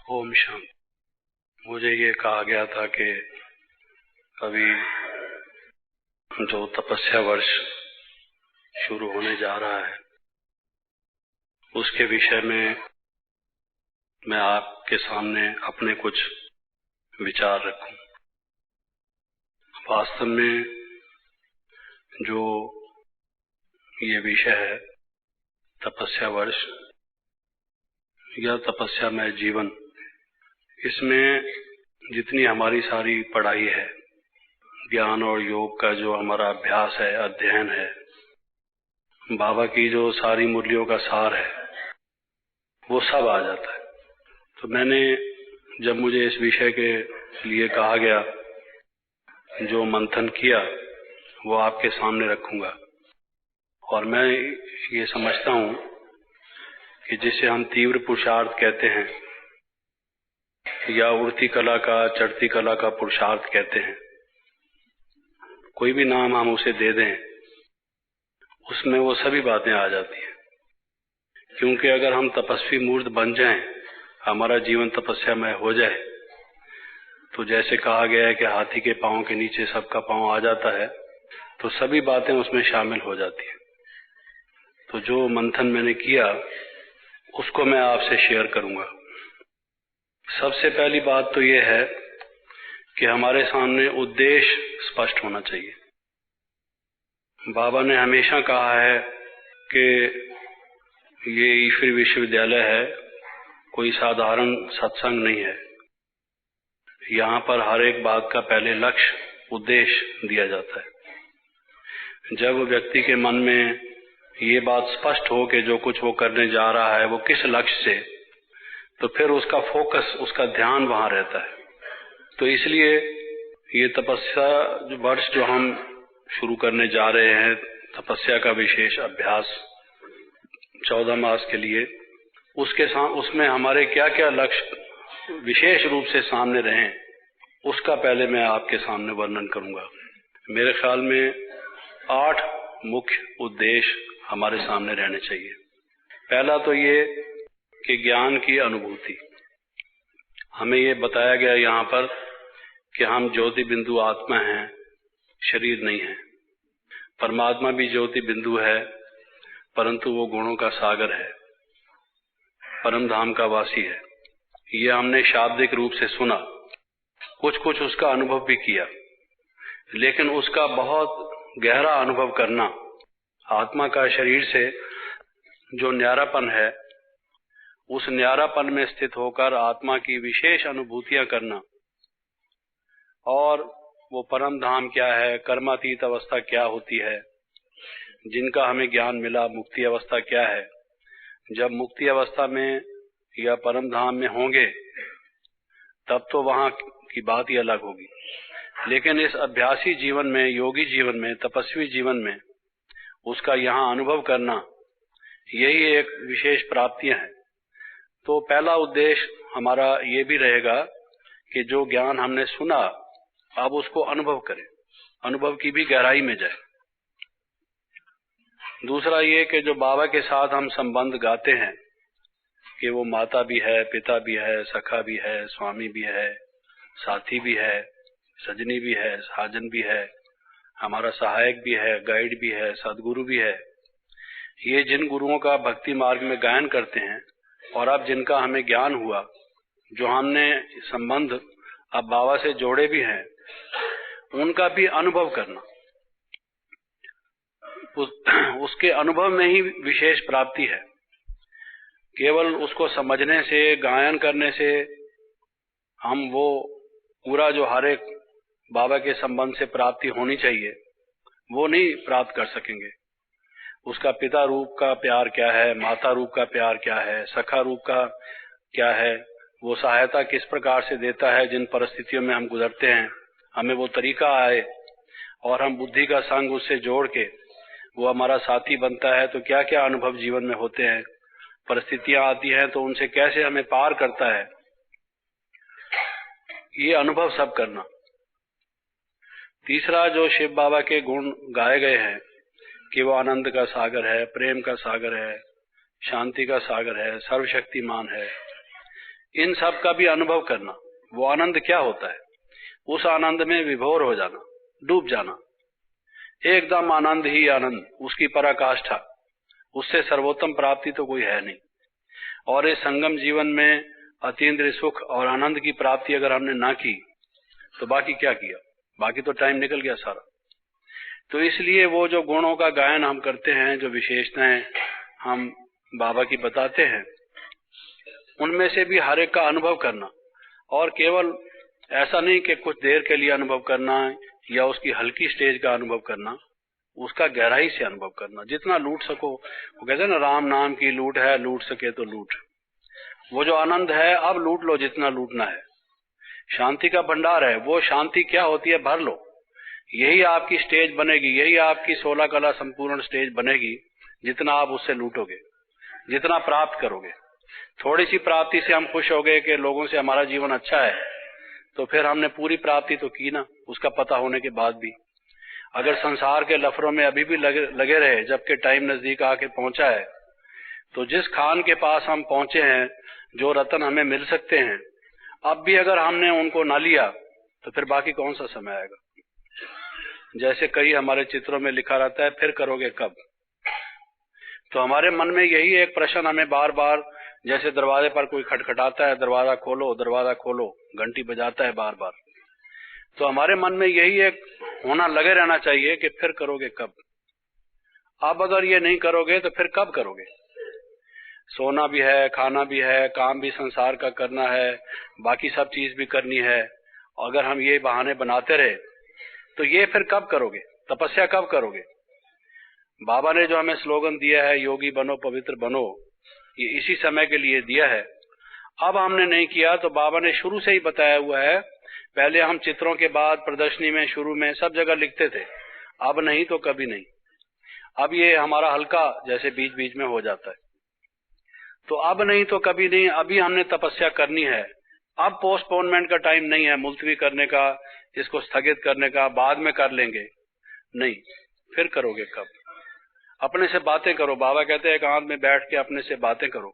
ओम शांति। मुझे ये कहा गया था कि अभी जो तपस्या वर्ष शुरू होने जा रहा है उसके विषय में मैं आपके सामने अपने कुछ विचार रखूं। वास्तव में जो ये विषय है तपस्या वर्ष या तपस्यामय जीवन, इसमें जितनी हमारी सारी पढ़ाई है, ज्ञान और योग का जो हमारा अभ्यास है, अध्ययन है, बाबा की जो सारी मुरलियों का सार है, वो सब आ जाता है। तो मैंने जब मुझे इस विषय के लिए कहा गया, जो मंथन किया वो आपके सामने रखूंगा। और मैं ये समझता हूँ कि जिसे हम तीव्र पुरुषार्थ कहते हैं या उड़ती कला का, चढ़ती कला का पुरुषार्थ कहते हैं, कोई भी नाम हम उसे दे दें, उसमें वो सभी बातें आ जाती हैं। क्योंकि अगर हम तपस्वी मूर्त बन जाएं, हमारा जीवन तपस्यामय हो जाए, तो जैसे कहा गया है कि हाथी के पांव के नीचे सबका पांव आ जाता है, तो सभी बातें उसमें शामिल हो जाती हैं। तो जो मंथन मैंने किया उसको मैं आपसे शेयर करूंगा। सबसे पहली बात तो ये है कि हमारे सामने उद्देश्य स्पष्ट होना चाहिए। बाबा ने हमेशा कहा है कि ये ईश्वरीय विश्वविद्यालय है, कोई साधारण सत्संग नहीं है। यहाँ पर हर एक बात का पहले लक्ष्य, उद्देश्य दिया जाता है। जब व्यक्ति के मन में ये बात स्पष्ट हो कि जो कुछ वो करने जा रहा है वो किस लक्ष्य से, तो फिर उसका फोकस, उसका ध्यान वहां रहता है। तो इसलिए ये तपस्या वर्ष जो हम शुरू करने जा रहे हैं, तपस्या का विशेष अभ्यास 14 मास के लिए, उसमें हमारे क्या क्या लक्ष्य विशेष रूप से सामने रहें, उसका पहले मैं आपके सामने वर्णन करूंगा। मेरे ख्याल में 8 मुख्य उद्देश्य हमारे सामने रहने चाहिए। पहला तो ये कि ज्ञान की अनुभूति। हमें ये बताया गया यहाँ पर कि हम ज्योति बिंदु आत्मा हैं, शरीर नहीं है। परमात्मा भी ज्योति बिंदु है, परंतु वो गुणों का सागर है, परम धाम का वासी है। ये हमने शाब्दिक रूप से सुना, कुछ कुछ उसका अनुभव भी किया, लेकिन उसका बहुत गहरा अनुभव करना, आत्मा का शरीर से जो न्यारापन है, उस न्यारापन में स्थित होकर आत्मा की विशेष अनुभूतियां करना, और वो परम धाम क्या है, कर्मातीत अवस्था क्या होती है, जिनका हमें ज्ञान मिला, मुक्ति अवस्था क्या है। जब मुक्ति अवस्था में या परम धाम में होंगे तब तो वहां की बात ही अलग होगी। लेकिन इस अभ्यासी जीवन में, योगी जीवन में, तपस्वी जीवन में उसका यहाँ अनुभव करना, यही एक विशेष प्राप्तियां हैं। तो पहला उद्देश्य हमारा ये भी रहेगा कि जो ज्ञान हमने सुना, अब उसको अनुभव करें, अनुभव की भी गहराई में जाए। दूसरा ये कि जो बाबा के साथ हम संबंध गाते हैं कि वो माता भी है, पिता भी है, सखा भी है, स्वामी भी है, साथी भी है, सजनी भी है, साजन भी है, हमारा सहायक भी है, गाइड भी है, सदगुरु भी है। ये जिन गुरुओं का भक्ति मार्ग में गायन करते हैं और अब जिनका हमें ज्ञान हुआ, जो हमने संबंध अब बाबा से जोड़े भी हैं, उनका भी अनुभव करना, उसके अनुभव में ही विशेष प्राप्ति है। केवल उसको समझने से, गायन करने से हम वो पूरा जो हर एक बाबा के संबंध से प्राप्ति होनी चाहिए वो नहीं प्राप्त कर सकेंगे। उसका पिता रूप का प्यार क्या है, माता रूप का प्यार क्या है, सखा रूप का क्या है, वो सहायता किस प्रकार से देता है, जिन परिस्थितियों में हम गुजरते हैं, हमें वो तरीका आए और हम बुद्धि का संग उससे जोड़ के वो हमारा साथी बनता है, तो क्या क्या अनुभव जीवन में होते हैं, परिस्थितियां आती हैं तो उनसे कैसे हमें पार करता है, ये अनुभव सब करना। तीसरा, जो शिव बाबा के गुण गाए गए हैं कि वो आनंद का सागर है, प्रेम का सागर है, शांति का सागर है, सर्वशक्तिमान है, इन सब का भी अनुभव करना। वो आनंद क्या होता है, उस आनंद में विभोर हो जाना, डूब जाना, एकदम आनंद ही आनंद, उसकी पराकाष्ठा, उससे सर्वोत्तम प्राप्ति तो कोई है नहीं। और इस संगम जीवन में अतीन्द्रिय सुख और आनंद की प्राप्ति अगर हमने ना की तो बाकी क्या किया, बाकी तो टाइम निकल गया सारा। तो इसलिए वो जो गुणों का गायन हम करते हैं, जो विशेषताएं हम बाबा की बताते हैं, उनमें से भी हर एक का अनुभव करना। और केवल ऐसा नहीं कि कुछ देर के लिए अनुभव करना या उसकी हल्की स्टेज का अनुभव करना, उसका गहराई से अनुभव करना, जितना लूट सको। वो कहते हैं ना, राम नाम की लूट है, लूट सके तो लूट। वो जो आनंद है अब लूट लो जितना लूटना है। शांति का भंडार है, वो शांति क्या होती है भर लो। यही आपकी स्टेज बनेगी, यही आपकी 16 कला संपूर्ण स्टेज बनेगी, जितना आप उससे लूटोगे, जितना प्राप्त करोगे। थोड़ी सी प्राप्ति से हम खुश हो गए कि लोगों से हमारा जीवन अच्छा है, तो फिर हमने पूरी प्राप्ति तो की ना, उसका पता होने के बाद भी। अगर संसार के लफड़ों में अभी भी लगे रहे जबकि टाइम नजदीक आके पहुंचा है, तो जिस खान के पास हम पहुंचे हैं, जो रतन हमें मिल सकते हैं, अब भी अगर हमने उनको ना लिया तो फिर बाकी कौन सा समय आएगा। जैसे कई हमारे चित्रों में लिखा रहता है, फिर करोगे कब। तो हमारे मन में यही एक प्रश्न हमें बार बार, जैसे दरवाजे पर कोई खटखटाता है, दरवाजा खोलो दरवाजा खोलो, घंटी बजाता है बार बार, तो हमारे मन में यही एक होना लगे रहना चाहिए कि फिर करोगे कब। अब अगर ये नहीं करोगे तो फिर कब करोगे। सोना भी है, खाना भी है, काम भी संसार का करना है, बाकी सब चीज भी करनी है। अगर हम ये बहाने बनाते रहे तो ये फिर कब करोगे, तपस्या कब करोगे। बाबा ने जो हमें स्लोगन दिया है, योगी बनो पवित्र बनो, ये इसी समय के लिए दिया है। अब हमने नहीं किया तो बाबा ने शुरू से ही बताया हुआ है। पहले हम चित्रों के बाद प्रदर्शनी में, शुरू में सब जगह लिखते थे, अब नहीं तो कभी नहीं। अब ये हमारा हल्का जैसे बीच बीच में हो जाता है। तो अब नहीं तो कभी नहीं, अभी हमने तपस्या करनी है। अब पोस्टपोनमेंट का टाइम नहीं है, मुलतवी करने का, इसको स्थगित करने का, बाद में कर लेंगे नहीं। फिर करोगे कब। अपने से बातें करो। बाबा कहते हैं एकांत में बैठ के अपने से बातें करो।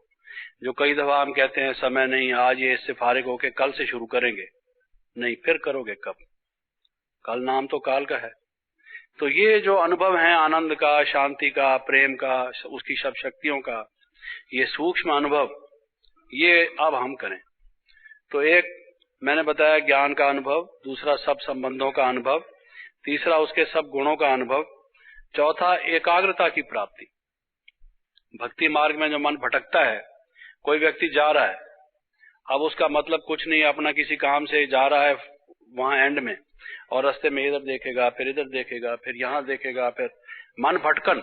जो कई दफा हम कहते हैं समय नहीं, आज ये इससे फारिग होके कल से शुरू करेंगे, नहीं, फिर करोगे कब। कल नाम तो काल का है। तो ये जो अनुभव है आनंद का, शांति का, प्रेम का, उसकी सब शक्तियों का, ये सूक्ष्म अनुभव, ये अब हम करें। तो एक मैंने बताया ज्ञान का अनुभव, दूसरा सब संबंधों का अनुभव, तीसरा उसके सब गुणों का अनुभव, चौथा एकाग्रता की प्राप्ति। भक्ति मार्ग में जो मन भटकता है, कोई व्यक्ति जा रहा है, अब उसका मतलब कुछ नहीं, अपना किसी काम से जा रहा है वहां एंड में, और रास्ते में इधर देखेगा, फिर इधर देखेगा, फिर यहाँ देखेगा, फिर मन भटकन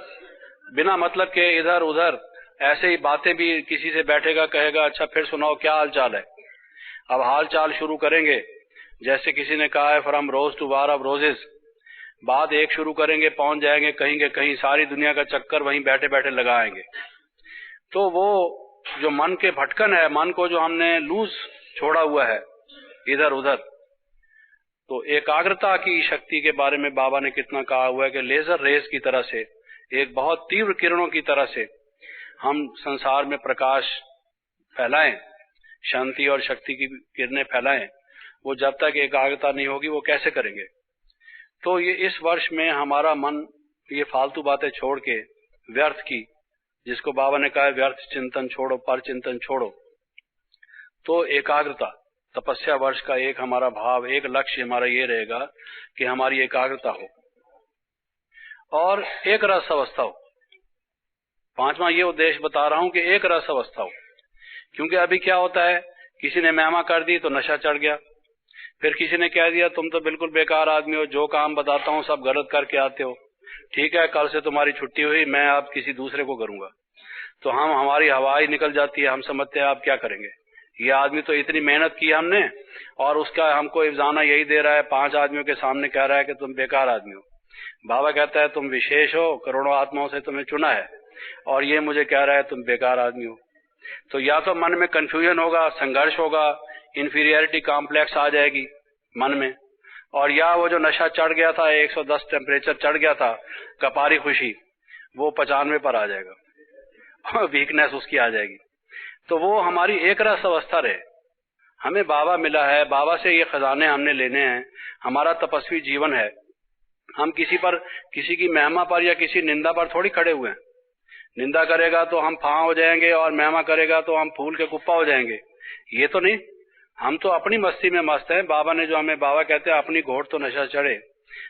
बिना मतलब के इधर उधर। ऐसे ही बातें भी, किसी से बैठेगा कहेगा अच्छा फिर सुनाओ क्या हाल चाल है। अब हाल चाल शुरू करेंगे, जैसे किसी ने कहा है from rose to war of roses, बात एक शुरू करेंगे, पहुंच जाएंगे कहीं कहीं, सारी दुनिया का चक्कर वहीं बैठे बैठे लगाएंगे। तो वो जो मन के भटकन है, मन को जो हमने लूज छोड़ा हुआ है इधर उधर, तो एकाग्रता की शक्ति के बारे में बाबा ने कितना कहा हुआ है कि लेजर रेस की तरह से, एक बहुत तीव्र किरणों की तरह से हम संसार में प्रकाश फैलाएं, शांति और शक्ति की किरणें फैलाएं। वो जब तक एकाग्रता नहीं होगी वो कैसे करेंगे। तो ये इस वर्ष में हमारा मन ये फालतू बातें छोड़ के, व्यर्थ की, जिसको बाबा ने कहा है व्यर्थ चिंतन छोड़ो, पर चिंतन छोड़ो, तो एकाग्रता, तपस्या वर्ष का एक हमारा भाव, एक लक्ष्य हमारा ये रहेगा कि हमारी एकाग्रता हो और एक रस अवस्था हो। पांचवा ये उद्देश्य बता रहा हूं कि एक रस अवस्था हो। क्योंकि अभी क्या होता है, किसी ने महिमा कर दी तो नशा चढ़ गया, फिर किसी ने कह दिया तुम तो बिल्कुल बेकार आदमी हो, जो काम बताता हूं सब गलत करके आते हो, ठीक है कल से तुम्हारी छुट्टी हुई, मैं अब किसी दूसरे को करूंगा। तो हमारी हवा ही निकल जाती है, हम समझते हैं आप क्या करेंगे, ये आदमी तो इतनी मेहनत की हमने और उसका हमको इफ्जाना यही दे रहा है, 5 आदमियों के सामने कह रहा है कि तुम बेकार आदमी हो। बाबा कहता है तुम विशेष हो, करोड़ों आत्माओं से तुम्हें चुना है, और ये मुझे कह रहा है तुम बेकार आदमी हो। तो या तो मन में कंफ्यूजन होगा, संघर्ष होगा, इंफीरियरिटी कॉम्प्लेक्स आ जाएगी मन में, और या वो जो नशा चढ़ गया था, 110 टेम्परेचर चढ़ गया था, कपारी खुशी, वो 95 पर आ जाएगा, वीकनेस उसकी आ जाएगी। तो वो हमारी एक रस अवस्था रहे, हमें बाबा मिला है, बाबा से ये खजाने हमने लेने हैं, हमारा तपस्वी जीवन है। हम किसी की महिमा पर या किसी निंदा पर थोड़ी खड़े हुए हैं। निंदा करेगा तो हम फां हो जाएंगे और महिमा करेगा तो हम फूल के कुप्पा हो जाएंगे, ये तो नहीं। हम तो अपनी मस्ती में मस्त हैं। बाबा ने जो हमें, बाबा कहते हैं अपनी घोड़ तो नशा चढ़े,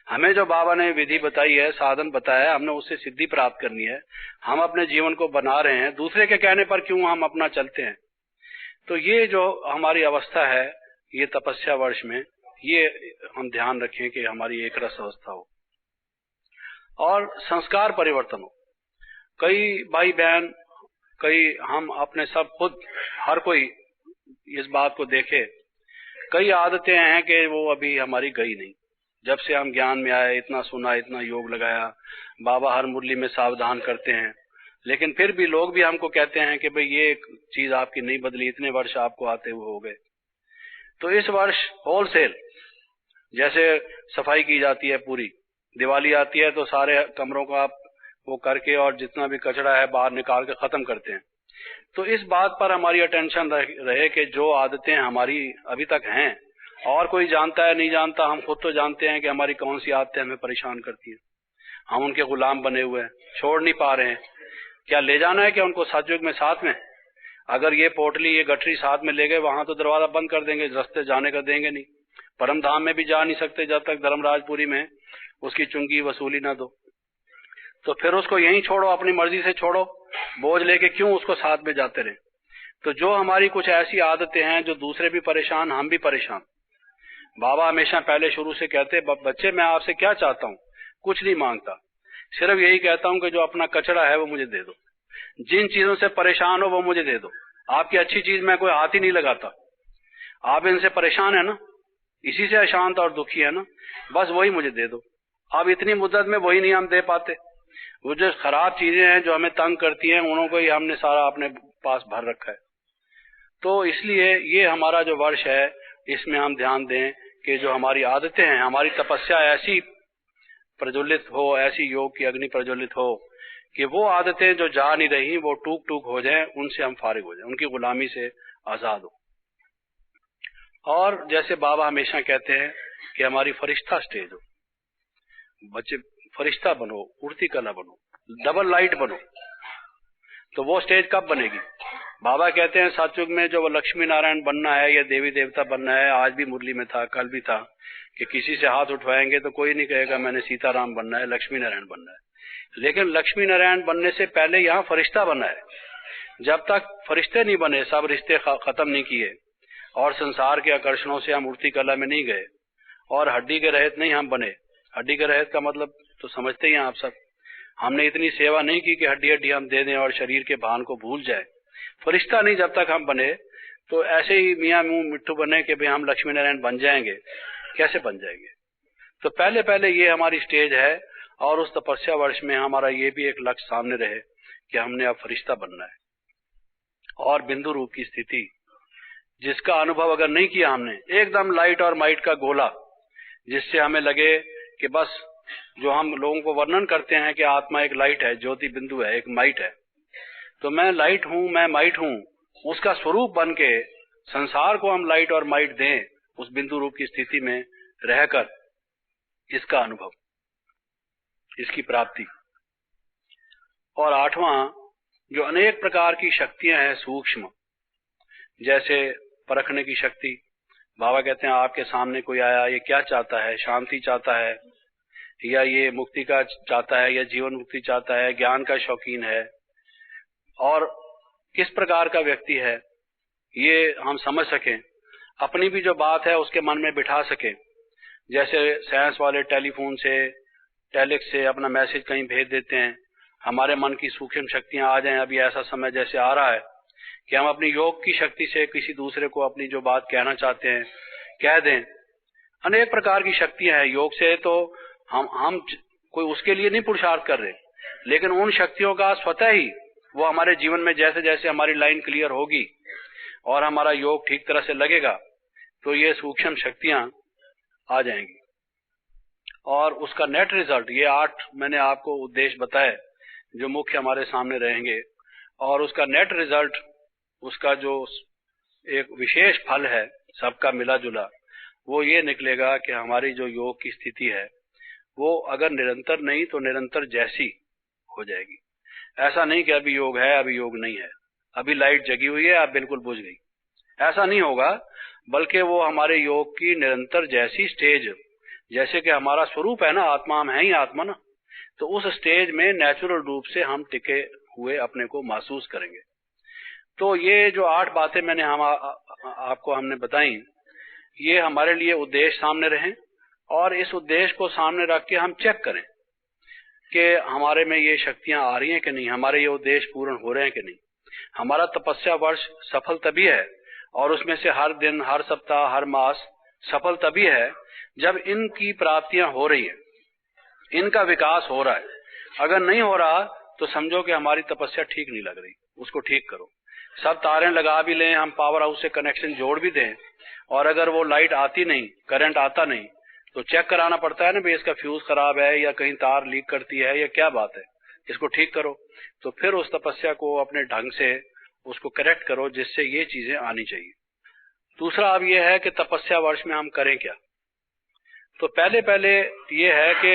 हमें जो बाबा ने विधि बताई है, साधन बताया है, हमने उससे सिद्धि प्राप्त करनी है। हम अपने जीवन को बना रहे हैं, दूसरे के कहने पर क्यों हम अपना चलते हैं। तो ये जो हमारी अवस्था है, ये तपस्या वर्ष में, ये हम ध्यान रखें कि हमारी एक रस अवस्था हो और संस्कार परिवर्तन हो। कई भाई बहन, कई हम अपने सब खुद, हर कोई इस बात को देखे, कई आदतें हैं कि वो अभी हमारी गई नहीं। जब से हम ज्ञान में आए, इतना सुना, इतना योग लगाया, बाबा हर मुरली में सावधान करते हैं, लेकिन फिर भी लोग भी हमको कहते हैं कि भाई ये चीज आपकी नहीं बदली, इतने वर्ष आपको आते हुए हो गए। तो इस वर्ष होलसेल जैसे सफाई की जाती है, पूरी दिवाली आती है तो सारे कमरों को आप वो करके और जितना भी कचरा है बाहर निकाल के खत्म करते हैं। तो इस बात पर हमारी अटेंशन रहे कि जो आदतें हमारी अभी तक हैं, और कोई जानता है नहीं जानता, हम खुद तो जानते हैं कि हमारी कौन सी आदतें हमें परेशान करती हैं। हम उनके गुलाम बने हुए हैं, छोड़ नहीं पा रहे हैं। क्या ले जाना है क्या उनको सतयुग में साथ में? अगर ये पोटली, ये गठरी साथ में ले गए, वहां तो दरवाजा बंद कर देंगे, रास्ते जाने का देंगे नहीं। परम धाम में भी जा नहीं सकते जब तक धर्मराजपुरी में उसकी चुंगी वसूली ना दो। तो फिर उसको यहीं छोड़ो, अपनी मर्जी से छोड़ो, बोझ लेके क्यों उसको साथ में जाते रहे। तो जो हमारी कुछ ऐसी आदतें हैं जो दूसरे भी परेशान, हम भी परेशान। बाबा हमेशा पहले शुरू से कहते, बच्चे मैं आपसे क्या चाहता हूँ, कुछ नहीं मांगता, सिर्फ यही कहता हूँ कि जो अपना कचरा है वो मुझे दे दो, जिन चीजों से परेशान हो वो मुझे दे दो। आपकी अच्छी चीज में कोई हाथ ही नहीं लगाता। आप इनसे परेशान है ना, इसी से अशांत और दुखी है ना, बस वही मुझे दे दो। अब इतनी मुद्दत में वही नहीं हम दे पाते। वो जो खराब चीजें हैं जो हमें तंग करती हैं, उनको ही हमने सारा अपने पास भर रखा है। तो इसलिए ये हमारा जो वर्ष है, इसमें हम ध्यान दें कि जो हमारी आदतें हैं, हमारी तपस्या ऐसी प्रज्वलित हो, ऐसी योग की अग्नि प्रज्वलित हो कि वो आदतें जो जा नहीं रही वो टूक टूक हो जाएं, उनसे हम फारिग हो जाएं, उनकी गुलामी से आजाद हो। और जैसे बाबा हमेशा कहते हैं कि हमारी फरिश्ता स्टेज हो, बच्चे फरिश्ता बनो, उड़ती कला बनो, डबल लाइट बनो। तो वो स्टेज कब बनेगी? बाबा कहते हैं सतयुग में जो वो लक्ष्मी नारायण बनना है या देवी देवता बनना है, आज भी मुरली में था, कल भी था, कि किसी से हाथ उठवाएंगे तो कोई नहीं कहेगा मैंने सीताराम बनना है, लक्ष्मी नारायण बनना है। लेकिन लक्ष्मी नारायण बनने से पहले यहाँ फरिश्ता बनना है। जब तक फरिश्ते नहीं बने, सब रिश्ते खत्म नहीं किए और संसार के आकर्षणों से हम उड़ती कला में नहीं गए और हड्डी के रहित नहीं हम बने। हड्डी के रहित का मतलब तो समझते ही हैं आप सब। हमने इतनी सेवा नहीं की कि हड्डी हड्डी हम दे दें और शरीर के भान को भूल जाए। फरिश्ता नहीं जब तक हम बने, तो ऐसे ही मियां मुंह मिट्टू बने कि भाई हम लक्ष्मी नारायण बन जाएंगे, कैसे बन जाएंगे? तो पहले पहले ये हमारी स्टेज है और उस तपस्या वर्ष में हमारा ये भी एक लक्ष्य सामने रहे कि हमने अब फरिश्ता बनना है। और बिंदु रूप की स्थिति जिसका अनुभव अगर नहीं किया हमने, एकदम लाइट और माइट का गोला, जिससे हमें लगे कि बस जो हम लोगों को वर्णन करते हैं कि आत्मा एक लाइट है, ज्योति बिंदु है, एक माइट है, तो मैं लाइट हूं, मैं माइट हूं, उसका स्वरूप बन के संसार को हम लाइट और माइट दें, उस बिंदु रूप की स्थिति में रहकर इसका अनुभव, इसकी प्राप्ति। और आठवां, जो अनेक प्रकार की शक्तियां हैं सूक्ष्म, जैसे परखने की शक्ति। बाबा कहते हैं आपके सामने कोई आया, ये क्या चाहता है, शांति चाहता है या ये मुक्ति का चाहता है या जीवन मुक्ति चाहता है, ज्ञान का शौकीन है और किस प्रकार का व्यक्ति है, ये हम समझ सकें, अपनी भी जो बात है उसके मन में बिठा सकें। जैसे साइंस वाले टेलीफोन से, टेलेक्स से अपना मैसेज कहीं भेज देते हैं, हमारे मन की सूक्ष्म शक्तियां आ जाएं। अभी ऐसा समय जैसे आ रहा है कि हम अपनी योग की शक्ति से किसी दूसरे को अपनी जो बात कहना चाहते हैं कह दें। अनेक प्रकार की शक्तियां हैं। योग से तो हम कोई उसके लिए नहीं पुरुषार्थ कर रहे, लेकिन उन शक्तियों का स्वतः ही वो हमारे जीवन में जैसे जैसे हमारी लाइन क्लियर होगी और हमारा योग ठीक तरह से लगेगा, तो ये सूक्ष्म शक्तियां आ जाएंगी। और उसका नेट रिजल्ट, ये 8 मैंने आपको उद्देश्य बताए जो मुख्य हमारे सामने रहेंगे, और उसका नेट रिजल्ट, उसका जो एक विशेष फल है सबका मिला जुला, वो ये निकलेगा कि हमारी जो योग की स्थिति है वो अगर निरंतर नहीं तो निरंतर जैसी हो जाएगी। ऐसा नहीं कि अभी योग है अभी योग नहीं है, अभी लाइट जगी हुई है अब बिल्कुल बुझ गई, ऐसा नहीं होगा। बल्कि वो हमारे योग की निरंतर जैसी स्टेज, जैसे कि हमारा स्वरूप है ना, आत्मा हम है ही आत्मा ना, तो उस स्टेज में नेचुरल रूप से हम टिके हुए अपने को महसूस करेंगे। तो ये जो 8 बातें मैंने आपको हमने बताई, ये हमारे लिए उद्देश्य सामने रहें और इस उद्देश्य को सामने रख के हम चेक करें कि हमारे में ये शक्तियां आ रही हैं कि नहीं, हमारे ये उद्देश्य पूर्ण हो रहे हैं कि नहीं। हमारा तपस्या वर्ष सफल तभी है और उसमें से हर दिन, हर सप्ताह, हर मास सफल तभी है जब इनकी प्राप्तियां हो रही है, इनका विकास हो रहा है। अगर नहीं हो रहा तो समझो कि हमारी तपस्या ठीक नहीं लग रही, उसको ठीक करो। सब तारें लगा भी लें, हम पावर हाउस से कनेक्शन जोड़ भी दें, और अगर वो लाइट आती नहीं, करंट आता नहीं, तो चेक कराना पड़ता है ना भाई इसका फ्यूज खराब है या कहीं तार लीक करती है या क्या बात है, इसको ठीक करो। तो फिर उस तपस्या को अपने ढंग से उसको करेक्ट करो जिससे ये चीजें आनी चाहिए। दूसरा अब ये है कि तपस्या वर्ष में हम करें क्या। तो पहले ये है कि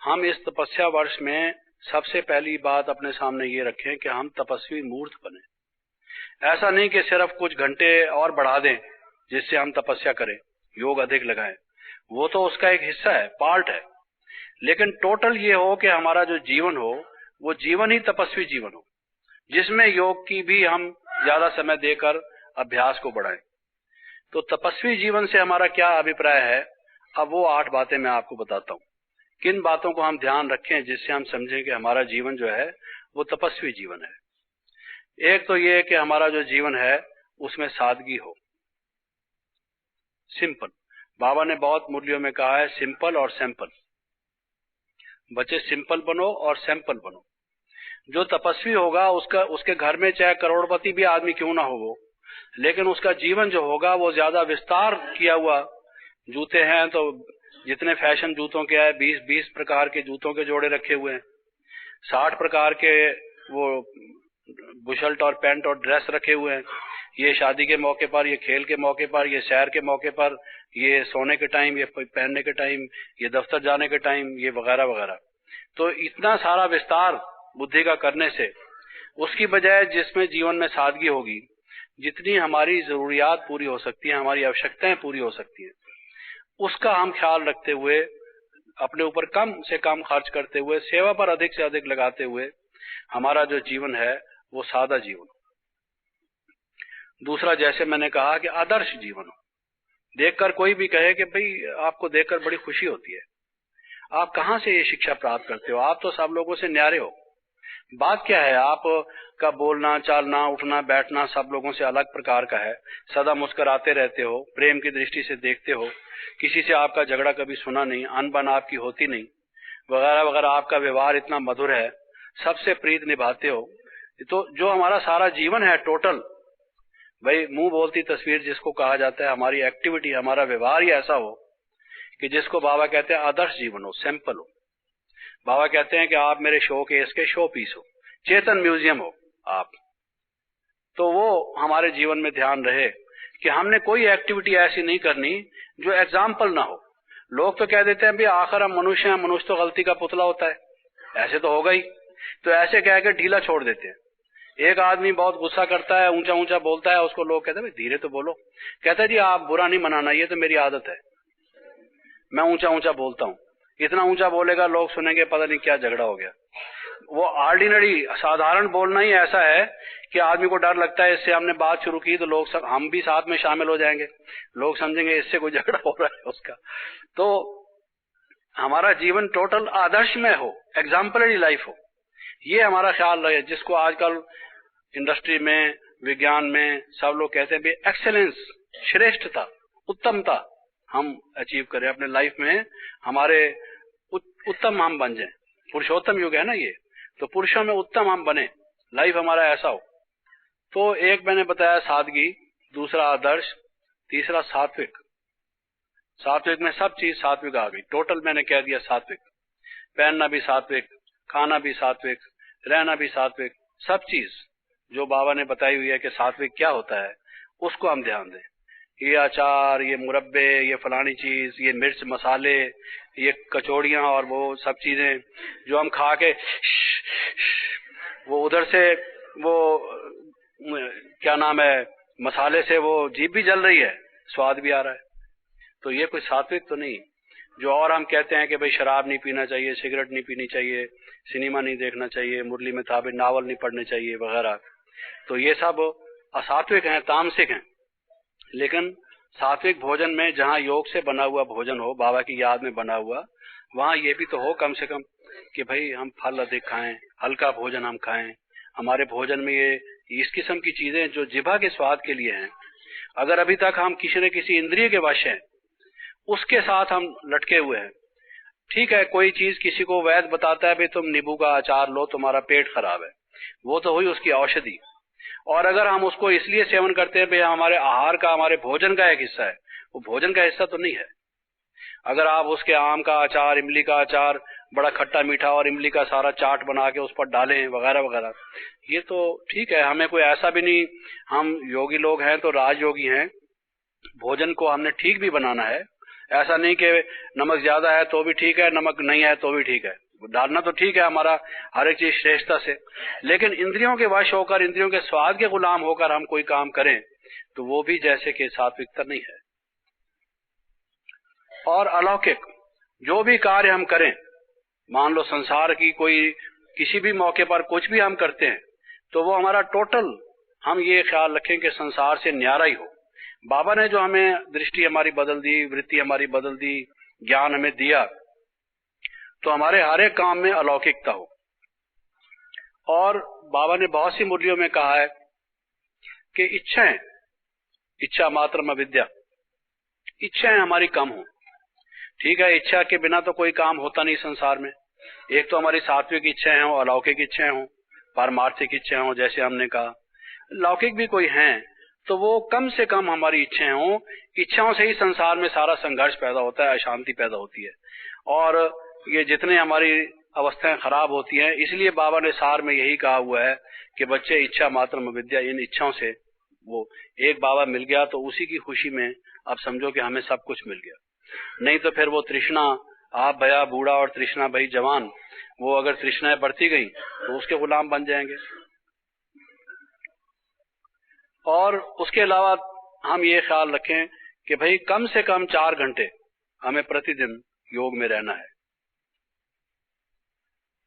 हम इस तपस्या वर्ष में सबसे पहली बात अपने सामने ये रखें कि हम तपस्वी मूर्त बने। ऐसा नहीं कि सिर्फ कुछ घंटे और बढ़ा दें जिससे हम तपस्या करें, योग अधिक लगाएं, वो तो उसका एक हिस्सा है, पार्ट है। लेकिन टोटल ये हो कि हमारा जो जीवन हो वो जीवन ही तपस्वी जीवन हो, जिसमें योग की भी हम ज्यादा समय देकर अभ्यास को बढ़ाएं। तो तपस्वी जीवन से हमारा क्या अभिप्राय है, अब वो 8 बातें मैं आपको बताता हूँ। किन बातों को हम ध्यान रखें जिससे हम समझें कि हमारा जीवन जो है वो तपस्वी जीवन है। एक तो ये कि हमारा जो जीवन है उसमें सादगी हो, सिंपल। बाबा ने बहुत मूल्यों में कहा है सिंपल और सैंपल। बच्चे सिंपल बनो और सैंपल बनो। जो तपस्वी होगा उसके घर में चाहे करोड़पति भी आदमी क्यों ना हो वो, लेकिन उसका जीवन जो होगा वो ज्यादा विस्तार किया हुआ। जूते हैं तो जितने फैशन जूतों के आए, 20 प्रकार के जूतों के जोड़े रखे हुए हैं, 60 प्रकार के वो बुशर्ट और पैंट और ड्रेस रखे हुए हैं। ये शादी के मौके पर, ये खेल के मौके पर, ये सैर के मौके पर, ये सोने के टाइम, ये पहनने के टाइम, ये दफ्तर जाने के टाइम, ये वगैरह वगैरह। तो इतना सारा विस्तार बुद्धि का करने से उसकी बजाय जिसमें जीवन में सादगी होगी, जितनी हमारी जरूरियात पूरी हो सकती है, हमारी आवश्यकताएं पूरी हो सकती है, उसका हम ख्याल रखते हुए, अपने ऊपर कम से कम खर्च करते हुए, सेवा पर अधिक से अधिक लगाते हुए हमारा जो जीवन है वो सादा जीवन हो। दूसरा, जैसे मैंने कहा कि आदर्श जीवन हो। देखकर कोई भी कहे कि भाई आपको देखकर बड़ी खुशी होती है, आप कहाँ से ये शिक्षा प्राप्त करते हो, आप तो सब लोगों से न्यारे हो। बात क्या है, आप का बोलना, चालना, उठना, बैठना सब लोगों से अलग प्रकार का है, सदा मुस्कुराते रहते हो, प्रेम की दृष्टि से देखते हो, किसी से आपका झगड़ा कभी सुना नहीं, अनबन आपकी होती नहीं, वगैरह वगैरह, आपका व्यवहार इतना मधुर है, सबसे प्रीत निभाते हो। तो जो हमारा सारा जीवन है टोटल, भाई मुंह बोलती तस्वीर जिसको कहा जाता है, हमारी एक्टिविटी, हमारा व्यवहार ही ऐसा हो कि जिसको बाबा कहते हैं आदर्श जीवन हो, सैंपल हो। बाबा कहते हैं कि आप मेरे शो केस के शो पीस हो, चेतन म्यूजियम हो आप। तो वो हमारे जीवन में ध्यान रहे कि हमने कोई एक्टिविटी ऐसी नहीं करनी जो एग्जाम्पल ना हो। लोग तो कह देते हैं भाई आखिर हम मनुष्य हैं, मनुष्य तो गलती का पुतला होता है, ऐसे तो होगा ही, तो ऐसे कह के ढीला छोड़ देते हैं। एक आदमी बहुत गुस्सा करता है, ऊंचा ऊंचा बोलता है, उसको लोग कहते हैं भाई धीरे तो बोलो। कहता है जी आप बुरा नहीं मनाना, ये तो मेरी आदत है, मैं ऊंचा ऊंचा बोलता हूँ, इतना ऊंचा बोलेगा लोग सुनेंगे, पता नहीं क्या झगड़ा हो गया। वो ऑर्डिनरी साधारण बोलना ही ऐसा है कि आदमी को डर लगता है, इससे हमने बात शुरू की तो लोग सब, हम भी साथ में शामिल हो जाएंगे, लोग समझेंगे इससे कोई झगड़ा हो रहा है उसका। तो हमारा जीवन टोटल आदर्श में हो, एग्जाम्पलरी लाइफ हो, ये हमारा ख्याल रहे, जिसको आजकल इंडस्ट्री में, विज्ञान में सब लोग कहते हैं एक्सेलेंस, श्रेष्ठता, उत्तमता हम अचीव करें अपने लाइफ में, हमारे उत्तम हम बन जाएं। पुरुषोत्तम युग है ना ये, तो पुरुषों में उत्तम हम बने, लाइफ हमारा ऐसा हो। तो एक मैंने बताया सादगी, दूसरा आदर्श, तीसरा सात्विक। सात्विक में सब चीज सात्विक आ गई, टोटल मैंने कह दिया सात्विक। पहनना भी सात्विक, खाना भी सात्विक, रहना भी सात्विक, सब चीज जो बाबा ने बताई हुई है कि सात्विक क्या होता है, उसको हम ध्यान दें। ये अचार, ये मुरब्बे, ये फलानी चीज, ये मिर्च मसाले, ये कचौड़ियाँ और वो सब चीजें जो हम खा के वो उधर से वो क्या नाम है, मसाले से वो जीभ भी जल रही है, स्वाद भी आ रहा है। तो ये कोई सात्विक तो नहीं। जो और हम कहते हैं कि भाई शराब नहीं पीना चाहिए, सिगरेट नहीं पीनी चाहिए, सिनेमा नहीं देखना चाहिए, मुरली में ताबे नावल नहीं पढ़ने चाहिए वगैरह, तो ये सब असात्विक हैं, तामसिक हैं। लेकिन सात्विक भोजन में जहाँ योग से बना हुआ भोजन हो, बाबा की याद में बना हुआ, वहाँ ये भी तो हो कम से कम कि भाई हम फल अधिक खाएं, हल्का भोजन हम खाएं, हमारे भोजन में ये इस किस्म की चीजें जो जिभा के स्वाद के लिए हैं। अगर अभी तक हम किसी न किसी इंद्रिय के वश हैं, उसके साथ हम लटके हुए हैं। ठीक है, कोई चीज किसी को वैद्य बताता है भाई तुम नींबू का अचार लो, तुम्हारा पेट खराब है, वो तो हुई उसकी औषधि। और अगर हम उसको इसलिए सेवन करते हैं भाई हमारे आहार का, हमारे भोजन का एक हिस्सा है, वो भोजन का हिस्सा तो नहीं है। अगर आप उसके आम का अचार, इमली का अचार, बड़ा खट्टा मीठा और इमली का सारा चाट बना के उस पर डालें वगैरह वगैरह, ये तो ठीक है, हमें कोई ऐसा भी नहीं, हम योगी लोग हैं तो राजयोगी हैं, भोजन को हमने ठीक भी बनाना है। ऐसा नहीं कि नमक ज्यादा है तो भी ठीक है, नमक नहीं है तो भी ठीक है, डालना तो ठीक है हमारा हर एक चीज श्रेष्ठता से। लेकिन इंद्रियों के वश होकर, इंद्रियों के स्वाद के गुलाम होकर हम कोई काम करें तो वो भी जैसे कि सात्विकता नहीं है। और अलौकिक जो भी कार्य हम करें, मान लो संसार की कोई किसी भी मौके पर कुछ भी हम करते हैं, तो वो हमारा टोटल, हम ये ख्याल रखें कि संसार से न्यारा ही हो। बाबा ने जो हमें दृष्टि हमारी बदल दी, वृत्ति हमारी बदल दी, ज्ञान हमें दिया, तो हमारे हर एक काम में अलौकिकता हो। और बाबा ने बहुत सी मुरलियों में कहा है कि इच्छाएं, इच्छा मात्रम अविद्या, इच्छाएं हमारी कम हो। ठीक है, इच्छा के बिना तो कोई काम होता नहीं संसार में। एक तो हमारी सात्विक इच्छाएं हो, अलौकिक इच्छाएं हो, पारमार्थिक इच्छाएं हो, जैसे हमने कहा। लौकिक भी कोई हैं तो वो कम से कम हमारी इच्छाएं हो। इच्छाओं से ही संसार में सारा संघर्ष पैदा होता है, अशांति पैदा होती है, और ये जितने हमारी अवस्थाएं खराब होती हैं। इसलिए बाबा ने सार में यही कहा हुआ है कि बच्चे इच्छा मात्रम विद्या, इन इच्छाओं से वो एक बाबा मिल गया तो उसी की खुशी में अब समझो कि हमें सब कुछ मिल गया। नहीं तो फिर वो तृष्णा, आप भया बूढ़ा और तृष्णा भई जवान, वो अगर तृष्णाएं बढ़ती गई तो उसके गुलाम बन जाएंगे। और उसके अलावा हम ये ख्याल रखें कि भाई कम से कम 4 घंटे हमें प्रतिदिन योग में रहना है।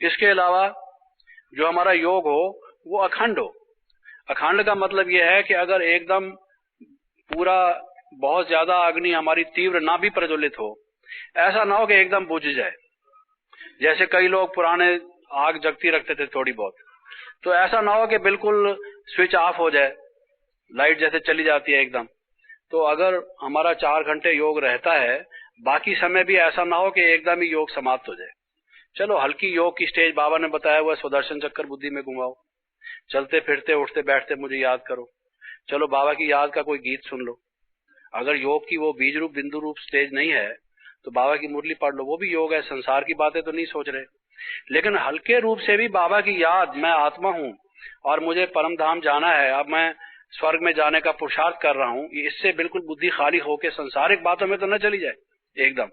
इसके अलावा जो हमारा योग हो वो अखंड हो। अखंड का मतलब यह है कि अगर एकदम पूरा बहुत ज्यादा अग्नि हमारी तीव्र ना भी प्रज्वलित हो, ऐसा ना हो कि एकदम बुझ जाए। जैसे कई लोग पुराने आग जगती रखते थे थोड़ी बहुत, तो ऐसा ना हो कि बिल्कुल स्विच ऑफ हो जाए, लाइट जैसे चली जाती है एकदम। तो अगर हमारा 4 घंटे योग रहता है, बाकी समय भी ऐसा ना हो कि एकदम ही योग समाप्त हो जाए। चलो हल्की योग की स्टेज बाबा ने बताया हुआ, सुदर्शन चक्कर बुद्धि में घुमाओ, चलते फिरते उठते बैठते मुझे याद करो, चलो बाबा की याद का कोई गीत सुन लो। अगर योग की वो बीज रूप बिंदु रूप स्टेज नहीं है तो बाबा की मुरली पढ़ लो, वो भी योग है। संसार की बातें तो नहीं सोच रहे, लेकिन हल्के रूप से भी बाबा की याद, मैं आत्मा हूँ और मुझे परम धाम जाना है, अब मैं स्वर्ग में जाने का पुरुषार्थ कर रहा हूँ, इससे बिल्कुल बुद्धि खाली होकर संसारिक बातों में तो न चली जाए एकदम।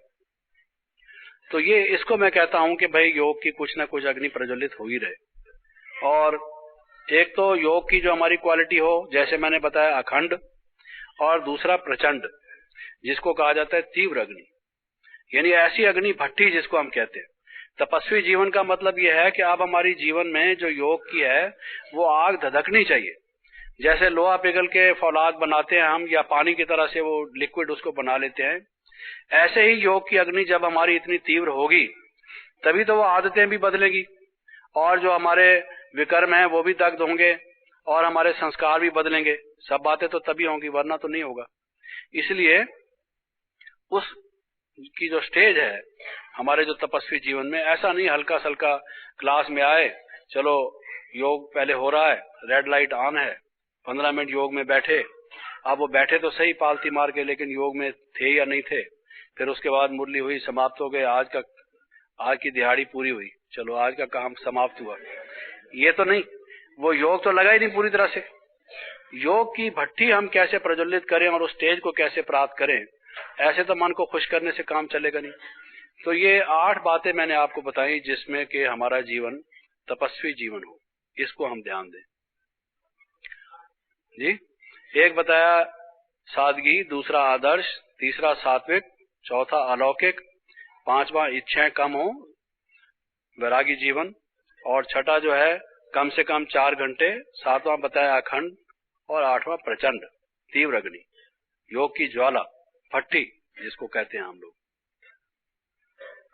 तो ये इसको मैं कहता हूं कि भाई योग की कुछ ना कुछ अग्नि प्रज्वलित हो ही रहे। और एक तो योग की जो हमारी क्वालिटी हो, जैसे मैंने बताया अखंड, और दूसरा प्रचंड, जिसको कहा जाता है तीव्र अग्नि, यानी ऐसी अग्नि भट्टी जिसको हम कहते हैं। तपस्वी जीवन का मतलब यह है कि अब हमारी जीवन में जो योग की है वो आग धधकनी चाहिए। जैसे लोहा पिघल के फौलाद बनाते हैं हम, या पानी की तरह से वो लिक्विड उसको बना लेते हैं, ऐसे ही योग की अग्नि जब हमारी इतनी तीव्र होगी तभी तो वो आदतें भी बदलेगी, और जो हमारे विकर्म हैं वो भी दग्ध होंगे, और हमारे संस्कार भी बदलेंगे। सब बातें तो तभी होंगी, वरना तो नहीं होगा। इसलिए उस की जो स्टेज है हमारे जो तपस्वी जीवन में, ऐसा नहीं हल्का सल्का क्लास में आए, चलो योग पहले हो रहा है, रेड लाइट ऑन है, 15 मिनट योग में बैठे। अब वो बैठे तो सही पालती मार के, लेकिन योग में थे या नहीं थे। फिर उसके बाद मुरली हुई, समाप्त हो गए, आज की दिहाड़ी पूरी हुई, चलो आज का काम समाप्त हुआ। ये तो नहीं, वो योग तो लगा ही नहीं पूरी तरह से। योग की भट्टी हम कैसे प्रज्वलित करें और उस स्टेज को कैसे प्राप्त करें, ऐसे तो मन को खुश करने से काम चलेगा नहीं। तो ये 8 बातें मैंने आपको बताई जिसमें कि हमारा जीवन तपस्वी जीवन हो, इसको हम ध्यान दें जी। एक बताया सादगी, दूसरा आदर्श, तीसरा सात्विक, चौथा अलौकिक, पांचवा इच्छाएं कम हो, वैरागी जीवन, और छठा जो है कम से कम 4 घंटे, सातवां बताया अखंड, और आठवां प्रचंड तीव्र अग्नि, योग की ज्वाला, भट्टी जिसको कहते हैं हम लोग।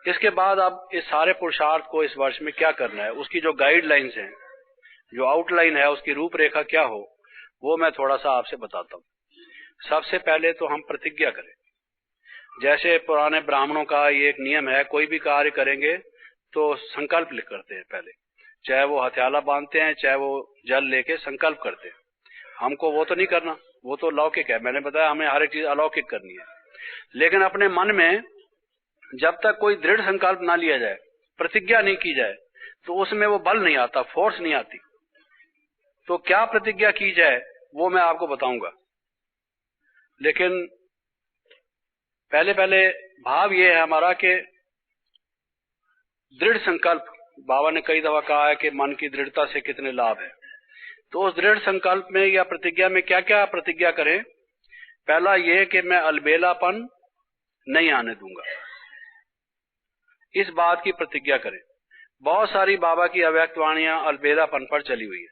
इसके बाद अब इस सारे पुरुषार्थ को इस वर्ष में क्या करना है, उसकी जो गाइडलाइंस हैं, जो आउटलाइन है, उसकी रूपरेखा क्या हो, वो मैं थोड़ा सा आपसे बताता हूँ। सबसे पहले तो हम प्रतिज्ञा करें। जैसे पुराने ब्राह्मणों का ये एक नियम है, कोई भी कार्य करेंगे तो संकल्प करते हैं पहले, चाहे वो हथियाला बांधते हैं, चाहे वो जल लेके संकल्प करते हैं। हमको वो तो नहीं करना, वो तो लौकिक है। मैंने बताया हमें हर एक चीज अलौकिक करनी है, लेकिन अपने मन में जब तक कोई दृढ़ संकल्प ना लिया जाए, प्रतिज्ञा नहीं की जाए, तो उसमें वो बल नहीं आता, फोर्स नहीं आती। तो क्या प्रतिज्ञा की जाए वो मैं आपको बताऊंगा, लेकिन पहले भाव ये है हमारा कि दृढ़ संकल्प, बाबा ने कई दफा कहा है कि मन की दृढ़ता से कितने लाभ है। तो उस दृढ़ संकल्प में या प्रतिज्ञा में क्या क्या प्रतिज्ञा करें। पहला ये कि मैं अलबेलापन नहीं आने दूंगा, इस बात की प्रतिज्ञा करें। बहुत सारी बाबा की अव्यक्त वाणियां अलबेलापन पर चली हुई है।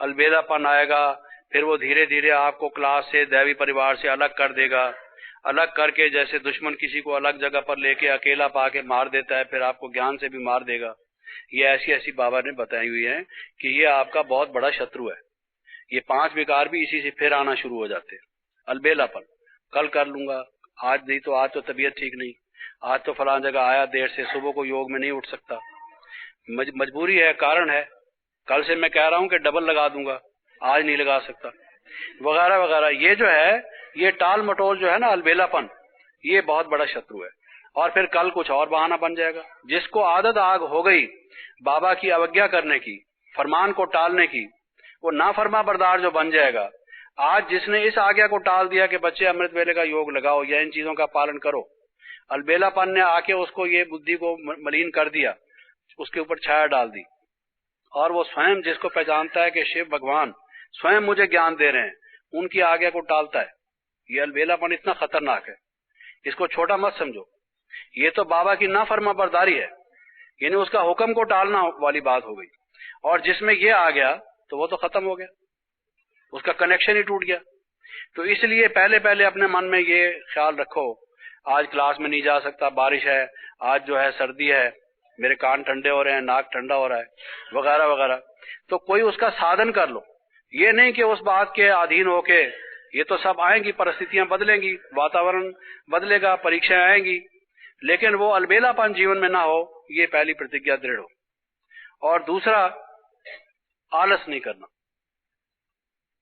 अलबेलापन आएगा, फिर वो धीरे धीरे आपको क्लास से, दैवी परिवार से अलग कर देगा। अलग करके जैसे दुश्मन किसी को अलग जगह पर लेके अकेला पाके मार देता है, फिर आपको ज्ञान से भी मार देगा। ये ऐसी ऐसी बाबा ने बताई हुई है कि ये आपका बहुत बड़ा शत्रु है। ये 5 विकार भी इसी से फिर आना शुरू हो जाते हैं। अलबेलापन, कल कर लूंगा, आज नहीं, तो आज तो तबीयत ठीक नहीं, आज तो फलां जगह आया देर से, सुबह को योग में नहीं उठ सकता, मजबूरी है, कारण है, कल से मैं कह रहा हूं कि डबल लगा दूंगा, आज नहीं लगा सकता, वगैरह वगैरह। ये जो है, ये टाल मटोल जो है ना, अलबेलापन, ये बहुत बड़ा शत्रु है। और फिर कल कुछ और बहाना बन जाएगा। जिसको आदत आग हो गई बाबा की अवज्ञा करने की, फरमान को टालने की, वो नाफरमा बरदार जो बन जाएगा। आज जिसने इस आज्ञा को टाल दिया कि बच्चे अमृत वेले का योग लगाओ या इन चीजों का पालन करो, अलबेलापन ने आके उसको ये बुद्धि को मलिन कर दिया, उसके ऊपर छाया डाल दी। और वो स्वयं जिसको पहचानता है कि शिव भगवान स्वयं मुझे ज्ञान दे रहे हैं, उनकी आज्ञा को टालता है। ये अलबेलापन इतना खतरनाक है, इसको छोटा मत समझो। ये तो बाबा की नाफरमा बरदारी है, यानी उसका हुक्म को टालना वाली बात हो गई। और जिसमें ये आ गया तो वो तो खत्म हो गया, उसका कनेक्शन ही टूट गया। तो इसलिए पहले अपने मन में ये ख्याल रखो, आज क्लास में नहीं जा सकता, बारिश है, आज जो है सर्दी है, मेरे कान ठंडे हो रहे हैं, नाक ठंडा हो रहा है, वगैरह वगैरह। तो कोई उसका साधन कर लो। ये नहीं कि उस बात के अधीन होके, ये तो सब आएंगी, परिस्थितियां बदलेंगी, वातावरण बदलेगा, परीक्षाएं आएंगी, लेकिन वो अलबेलापन जीवन में ना हो, ये पहली प्रतिज्ञा दृढ़ हो। और दूसरा, आलस नहीं करना।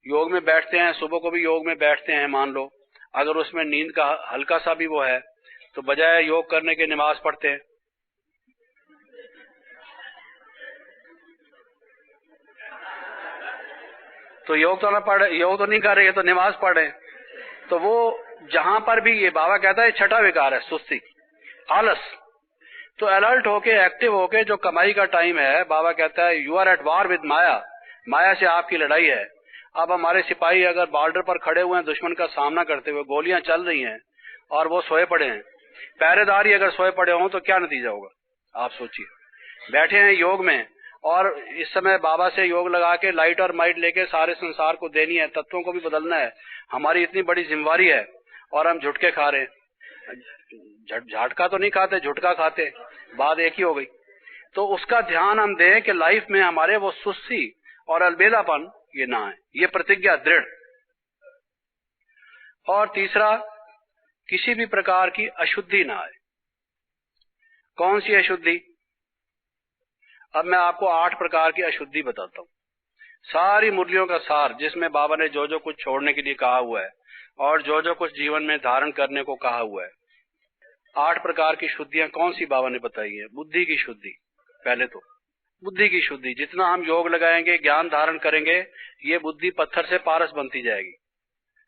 योग में बैठते हैं, सुबह को भी योग में बैठते हैं, मान लो अगर उसमें नींद का हल्का सा भी वो है, तो बजाय योग करने के नमाज पढ़ते हैं। तो योग तो ना पढ़े, योग तो नहीं कर रहे, तो नमाज पढ़े। तो वो जहां पर भी, ये बाबा कहता है छठा विकार है सुस्ती, आलस। तो अलर्ट होके, एक्टिव होके, जो कमाई का टाइम है, बाबा कहता है you are at war with maya, माया से आपकी लड़ाई है। अब हमारे सिपाही अगर बॉर्डर पर खड़े हुए हैं दुश्मन का सामना करते हुए, गोलियां चल रही हैं और वो सोए पड़े हैं, पहरेदार ही अगर सोए पड़े हों तो क्या नतीजा होगा, आप सोचिए। बैठे हैं योग में, और इस समय बाबा से योग लगा के लाइट और माइट लेके सारे संसार को देनी है, तत्वों को भी बदलना है, हमारी इतनी बड़ी जिम्मेवारी है, और हम झुटके खा रहे हैं। झटका तो नहीं खाते, झुटका खाते, बात एक ही हो गई। तो उसका ध्यान हम दें कि लाइफ में हमारे वो सुस्ती और अलबेलापन ये ना है, ये प्रतिज्ञा दृढ़। और तीसरा, किसी भी प्रकार की अशुद्धि ना आए। कौन सी अशुद्धि? अब मैं आपको 8 प्रकार की अशुद्धि बताता हूं, सारी मुरलियों का सार, जिसमें बाबा ने जो जो कुछ छोड़ने के लिए कहा हुआ है और जो जो कुछ जीवन में धारण करने को कहा हुआ है। 8 प्रकार की शुद्धियां कौन सी बाबा ने बताई है? बुद्धि की शुद्धि पहले तो, बुद्धि की शुद्धि। जितना हम योग लगाएंगे, ज्ञान धारण करेंगे, ये बुद्धि पत्थर से पारस बनती जाएगी,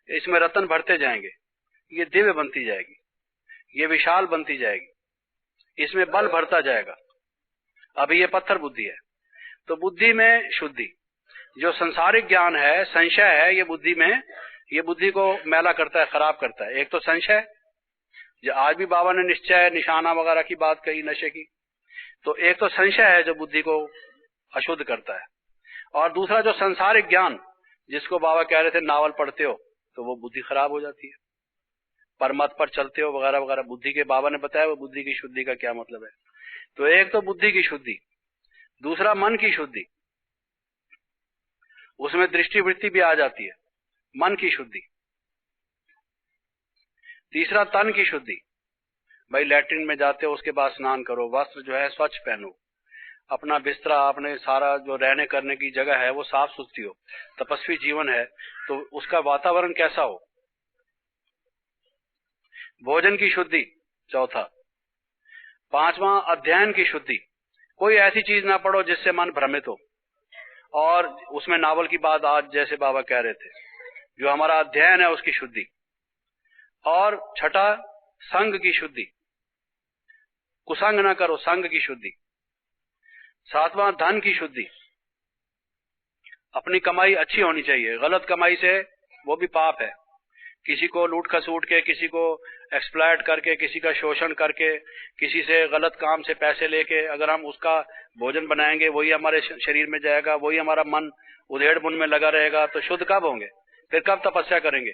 इसमें रत्न भरते जाएंगे, ये दिव्य बनती जाएगी, ये विशाल बनती जाएगी, इसमें बल भरता जाएगा। अभी ये पत्थर बुद्धि है। तो बुद्धि में शुद्धि, जो संसारिक ज्ञान है, संशय है, ये बुद्धि में, ये बुद्धि को मैला करता है, खराब करता है। एक तो संशय, जो आज भी बाबा ने निश्चय निशाना वगैरह की बात कही, नशे की, तो एक तो संशय है जो बुद्धि को अशुद्ध करता है, और दूसरा जो संसारिक ज्ञान, जिसको बाबा कह रहे थे नावल पढ़ते हो तो वो बुद्धि खराब हो जाती है, परमत पर चलते हो वगैरह वगैरह। बुद्धि के बाबा ने बताया वो बुद्धि की शुद्धि का क्या मतलब है। तो एक तो बुद्धि की शुद्धि, दूसरा मन की शुद्धि, उसमें दृष्टि वृत्ति भी आ जाती है, मन की शुद्धि। तीसरा तन की शुद्धि, भाई लैट्रिन में जाते हो उसके बाद स्नान करो, वस्त्र जो है स्वच्छ पहनो, अपना बिस्तरा, अपने सारा जो रहने करने की जगह है वो साफ सुथरी हो। तपस्वी जीवन है तो उसका वातावरण कैसा हो। भोजन की शुद्धि चौथा। पांचवा अध्ययन की शुद्धि, कोई ऐसी चीज ना पढ़ो जिससे मन भ्रमित हो, और उसमें नावल की बात आज जैसे बाबा कह रहे थे, जो हमारा अध्ययन है उसकी शुद्धि। और छठा संग की शुद्धि, कुसंग ना करो, संग की शुद्धि। सातवां धन की शुद्धि, अपनी कमाई अच्छी होनी चाहिए, गलत कमाई से वो भी पाप है। किसी को लूट खसूट के, किसी को एक्सप्लॉइट करके, किसी का शोषण करके, किसी से गलत काम से पैसे लेके अगर हम उसका भोजन बनाएंगे, वही हमारे शरीर में जाएगा, वही हमारा मन उधेड़ बुन में लगा रहेगा, तो शुद्ध कब होंगे, फिर कब तपस्या करेंगे।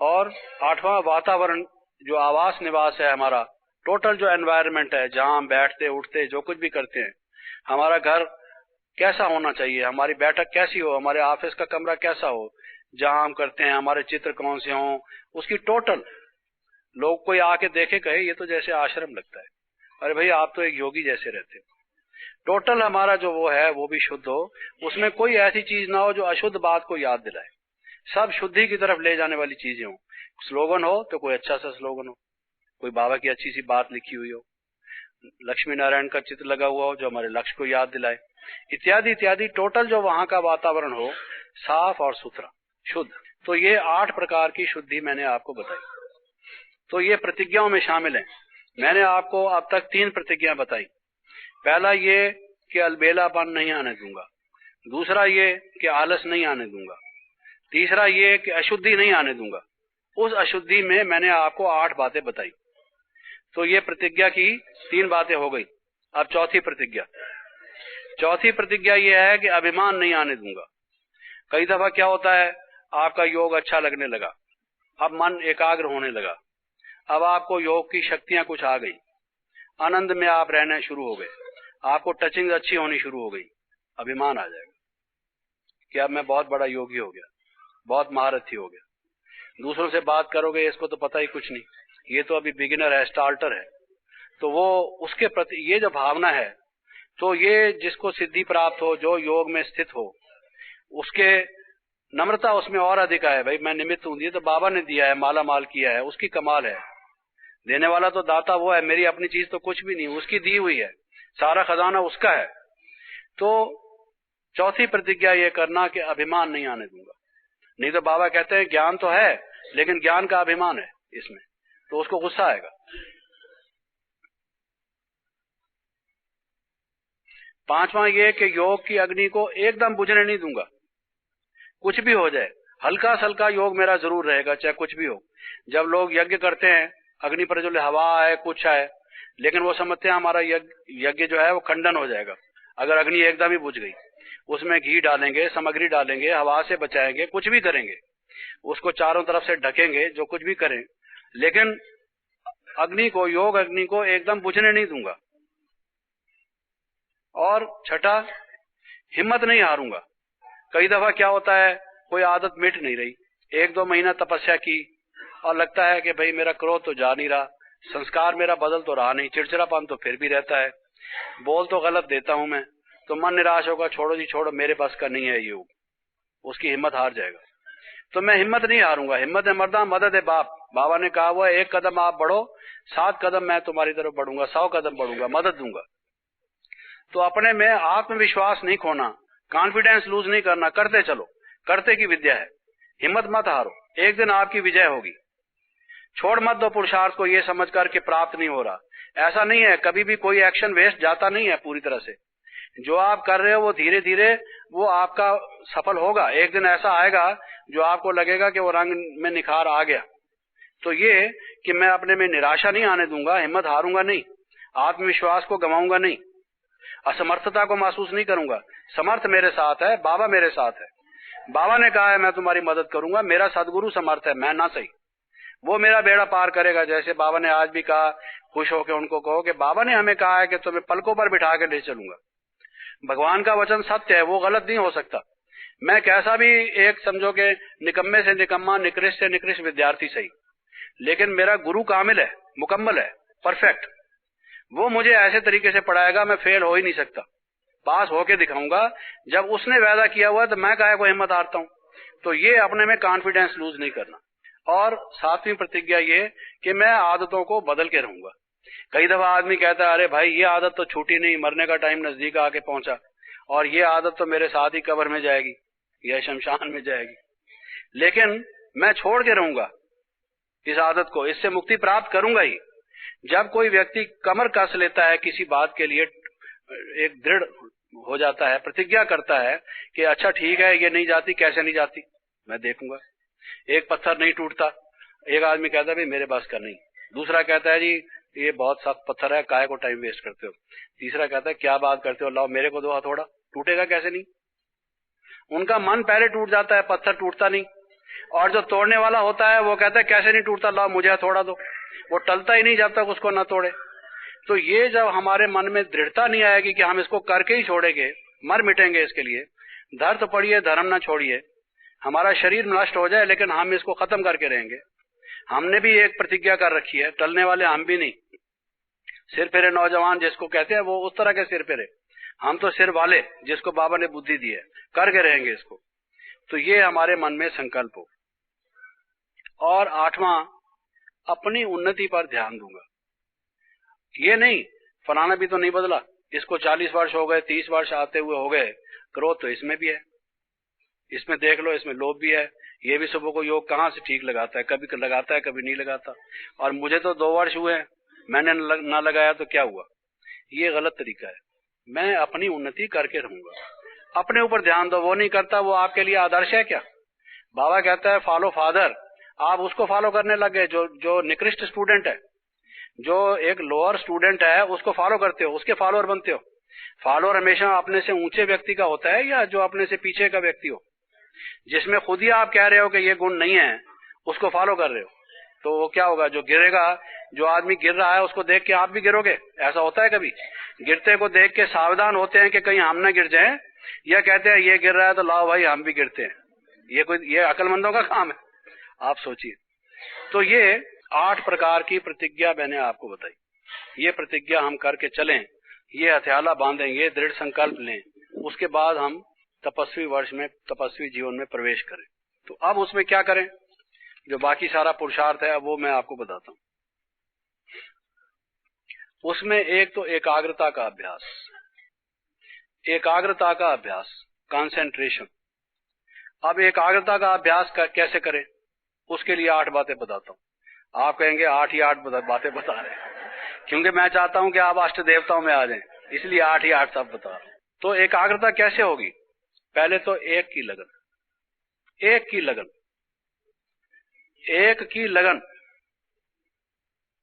और आठवां वातावरण, जो आवास निवास है हमारा, टोटल जो एनवायरनमेंट है, जहां हम बैठते उठते जो कुछ भी करते हैं, हमारा घर कैसा होना चाहिए, हमारी बैठक कैसी हो, हमारे ऑफिस का कमरा कैसा हो, जहां हम करते हैं, हमारे चित्र कौन से हों, उसकी टोटल, लोग कोई आके देखे कहे ये तो जैसे आश्रम लगता है, अरे भाई आप तो एक योगी जैसे रहते हो। टोटल हमारा जो वो है वो भी शुद्ध हो, उसमें कोई ऐसी चीज ना हो जो अशुद्ध बात को याद दिलाए, सब शुद्धि की तरफ ले जाने वाली चीजें हो। स्लोगन हो तो कोई अच्छा सा स्लोगन हो, कोई बाबा की अच्छी सी बात लिखी हुई हो, लक्ष्मी नारायण का चित्र लगा हुआ हो जो हमारे लक्ष्य को याद दिलाए, इत्यादि इत्यादि। टोटल जो वहां का वातावरण हो साफ और सुथरा, शुद्ध। तो ये 8 प्रकार की शुद्धि मैंने आपको बताई। तो ये प्रतिज्ञाओं में शामिल है। मैंने आपको अब तक 3 प्रतिज्ञा बताई। पहला ये कि अलबेलापन नहीं आने दूंगा, दूसरा ये कि आलस नहीं आने दूंगा, तीसरा ये कि अशुद्धि नहीं आने दूंगा। उस अशुद्धि में मैंने आपको 8 बातें बताई। तो ये प्रतिज्ञा की 3 बातें हो गई। अब चौथी प्रतिज्ञा। चौथी प्रतिज्ञा ये है कि अभिमान नहीं आने दूंगा। कई दफा क्या होता है, आपका योग अच्छा लगने लगा, अब मन एकाग्र होने लगा, अब आपको योग की शक्तियां कुछ आ गई, आनंद में आप रहने शुरू हो गए, आपको टचिंग अच्छी होनी शुरू हो गई, अभिमान आ जाएगा कि अब मैं बहुत बड़ा योगी हो गया, बहुत महारथी हो गया। दूसरों से बात करोगे, इसको तो पता ही कुछ नहीं, ये तो अभी बिगिनर है, स्टार्टर है। तो वो उसके प्रति ये जो भावना है, तो ये जिसको सिद्धि प्राप्त हो, जो योग में स्थित हो, उसके नम्रता उसमें और अधिक है। भाई मैं निमित्त हूं, ये तो बाबा ने दिया है, माला माल किया है, उसकी कमाल है। देने वाला तो दाता वो है, मेरी अपनी चीज तो कुछ भी नहीं, उसकी दी हुई है, सारा खजाना उसका है। तो चौथी प्रतिज्ञा ये करना कि अभिमान नहीं आने दूंगा। नहीं तो बाबा कहते हैं ज्ञान तो है लेकिन ज्ञान का अभिमान है इसमें, तो उसको गुस्सा आएगा। पांचवा ये कि योग की अग्नि को एकदम बुझने नहीं दूंगा, कुछ भी हो जाए, हल्का सल्का योग मेरा जरूर रहेगा, चाहे कुछ भी हो। जब लोग यज्ञ करते हैं, अग्नि पर जो हवा आए कुछ आए, लेकिन वो समझते हैं हमारा यज्ञ जो है वो खंडन हो जाएगा अगर अग्नि एकदम ही बुझ गई। उसमें घी डालेंगे, सामग्री डालेंगे, हवा से बचाएंगे, कुछ भी करेंगे, उसको चारों तरफ से ढकेंगे, जो कुछ भी करें, लेकिन अग्नि को, योग अग्नि को एकदम बुझने नहीं दूंगा। और छठा, हिम्मत नहीं हारूंगा। कई दफा क्या होता है, कोई आदत मिट नहीं रही, 1-2 महीना तपस्या की और लगता है कि भाई मेरा क्रोध तो जा नहीं रहा, संस्कार मेरा बदल तो रहा नहीं, चिड़चिड़ापन तो फिर भी रहता है, बोल तो गलत देता हूं मैं, तो मन निराश होगा, छोड़ो जी छोड़ो, मेरे पास का नहीं है योग, उसकी हिम्मत हार जाएगा। तो मैं हिम्मत नहीं हारूंगा। हिम्मत है मर्दा, मदद है बाप, बाबा ने कहा हुआ 1 कदम आप बढ़ो, 7 कदम मैं तुम्हारी तरफ बढ़ूंगा, 100 कदम बढ़ूंगा, मदद दूंगा। तो अपने में आत्मविश्वास नहीं खोना, कॉन्फिडेंस लूज नहीं करना, करते चलो, करते की विद्या है। हिम्मत मत हारो, एक दिन आपकी विजय होगी। छोड़ मत दो पुरुषार्थ को ये समझ कर के प्राप्त नहीं हो रहा। ऐसा नहीं है, कभी भी कोई एक्शन वेस्ट जाता नहीं है पूरी तरह से। जो आप कर रहे हो वो धीरे धीरे वो आपका सफल होगा। एक दिन ऐसा आएगा जो आपको लगेगा कि वो रंग में निखार आ गया। तो ये कि मैं अपने में निराशा नहीं आने दूंगा, हिम्मत हारूंगा नहीं, आत्मविश्वास को गंवाऊंगा नहीं, असमर्थता को महसूस नहीं करूंगा। समर्थ मेरे साथ है, बाबा मेरे साथ है। बाबा ने कहा है मैं तुम्हारी मदद करूंगा, मेरा सदगुरु समर्थ है, मैं ना सही, वो मेरा बेड़ा पार करेगा। जैसे बाबा ने आज भी कहा, खुश होकर उनको कहो कि बाबा ने हमें कहा है कि तुम्हें पलकों पर बिठा के ले चलूंगा। भगवान का वचन सत्य है, वो गलत नहीं हो सकता। मैं कैसा भी एक समझो कि निकम्मे से निकम्मा, निकृष्ट से निकृष्ट विद्यार्थी सही, लेकिन मेरा गुरु कामिल है, मुकम्मल है, परफेक्ट। वो मुझे ऐसे तरीके से पढ़ाएगा मैं फेल हो ही नहीं सकता, पास होके दिखाऊंगा। जब उसने वादा किया हुआ तो मैं काहे को हिम्मत हारता हूं। तो ये अपने में कॉन्फिडेंस लूज नहीं करना। और 7वीं प्रतिज्ञा ये कि मैं आदतों को बदल के रहूंगा। कई दफा आदमी कहता है अरे भाई ये आदत तो छूटी नहीं, मरने का टाइम नजदीक आके पहुंचा, और ये आदत तो मेरे साथ ही कब्र में जाएगी या शमशान में जाएगी। लेकिन मैं छोड़ के रहूंगा इस आदत को, इससे मुक्ति प्राप्त करूंगा ही। जब कोई व्यक्ति कमर कस लेता है किसी बात के लिए, एक दृढ़ हो जाता है, प्रतिज्ञा करता है कि अच्छा ठीक है ये नहीं जाती, कैसे नहीं जाती मैं देखूंगा। एक पत्थर नहीं टूटता, एक आदमी कहता है भाई मेरे पास का नहीं, दूसरा कहता है जी ये बहुत सख्त पत्थर है, काहे को टाइम वेस्ट करते हो, तीसरा कहता है क्या बात करते हो, लाओ मेरे को दो हथौड़ा, टूटेगा कैसे नहीं। उनका मन पहले टूट जाता है, पत्थर टूटता नहीं। और जो तोड़ने वाला होता है वो कहता है कैसे नहीं टूटता, लाओ मुझे हथौड़ा दो, वो टलता ही नहीं जब तक उसको न तोड़े। तो ये जब हमारे मन में दृढ़ता नहीं आएगी कि हम इसको करके ही छोड़ेंगे, मर मिटेंगे इसके लिए, धर्त पड़िए धर्म न छोड़िए, हमारा शरीर नष्ट हो जाए लेकिन हम इसको खत्म करके रहेंगे। हमने भी एक प्रतिज्ञा कर रखी है, टलने वाले हम भी नहीं। सिर फेरे नौजवान जिसको कहते हैं वो उस तरह के सिर फेरे, हम तो सिर वाले जिसको बाबा ने बुद्धि दी है, करके रहेंगे इसको। तो ये हमारे मन में संकल्प हो। और 8वां, अपनी उन्नति पर ध्यान दूंगा। ये नहीं फलाना भी तो नहीं बदला, इसको 40 वर्ष हो गए, 30 वर्ष आते हुए हो गए, क्रोध तो इसमें भी है, इसमें देख लो, इसमें लोभ भी है। ये भी सुबह को योग कहाँ से ठीक लगाता है, कभी लगाता है कभी नहीं लगाता। और मुझे तो 2 वर्ष हुए, मैंने ना लगाया तो क्या हुआ। ये गलत तरीका है। मैं अपनी उन्नति करके रहूंगा। अपने ऊपर ध्यान दो, वो नहीं करता वो आपके लिए आदर्श है क्या। बाबा कहता है फॉलो फादर, आप उसको फॉलो करने लग गए जो निकृष्ट स्टूडेंट है, जो एक लोअर स्टूडेंट है उसको फॉलो करते हो, उसके फॉलोअर बनते हो। फॉलोअर हमेशा अपने से ऊंचे व्यक्ति का होता है या जो अपने से पीछे का व्यक्ति हो, जिसमें खुद ही आप कह रहे हो कि ये गुण नहीं है, उसको फॉलो कर रहे हो। तो वो क्या होगा, जो गिरेगा, जो आदमी गिर रहा है उसको देख के आप भी गिरोगे। ऐसा होता है कभी, गिरते को देख के सावधान होते हैं कि कहीं हम ना गिर जाएं, या कहते हैं ये गिर रहा है तो लाओ भाई हम भी गिरते हैं। ये अक्लमंदों का काम है, आप सोचिए। तो ये 8 प्रकार की प्रतिज्ञा मैंने आपको बताई। ये प्रतिज्ञा हम करके चलें, ये हथियाला बांधेंगे, दृढ़ संकल्प लें, उसके बाद हम तपस्वी वर्ष में, तपस्वी जीवन में प्रवेश करें। तो अब उसमें क्या करें, जो बाकी सारा पुरुषार्थ है वो मैं आपको बताता हूं। उसमें एक तो एकाग्रता का अभ्यास, एकाग्रता का अभ्यास, कंसंट्रेशन। अब एकाग्रता का अभ्यास कैसे करें, उसके लिए 8 बातें बताता हूं। आप कहेंगे 8 ही 8 बातें बता रहे हैं, क्योंकि मैं चाहता हूं कि आप अष्ट देवताओं में आ जाएं, इसलिए 8 ही 8 सब बता रहा हूं। तो एकाग्रता कैसे होगी, पहले तो एक की लगन, एक की लगन, एक की लगन,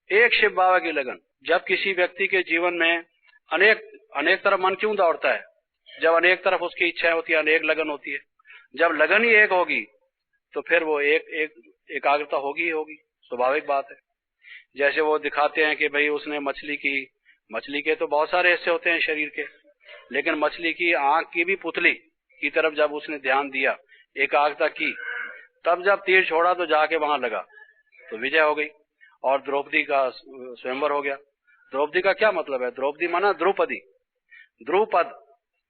एक शिव बाबा की लगन। जब किसी व्यक्ति के जीवन में अनेक तरफ मन क्यों दौड़ता है, जब अनेक तरफ उसकी इच्छाएं होती है, अनेक लगन होती है। जब लगन ही एक होगी तो फिर वो एक एकाग्रता होगी ही होगी, स्वाभाविक बात है। जैसे वो दिखाते हैं कि भाई उसने मछली की, मछली के तो बहुत सारे हिस्से होते हैं शरीर के, लेकिन मछली की आंख की भी पुतली की तरफ जब उसने ध्यान दिया, एकाग्रता की, तब जब तीर छोड़ा तो जाके वहां लगा, तो विजय हो गई। और द्रौपदी का स्वयंवर हो गया। द्रौपदी का क्या मतलब है, द्रौपदी माना द्रुपदी, ध्रुपद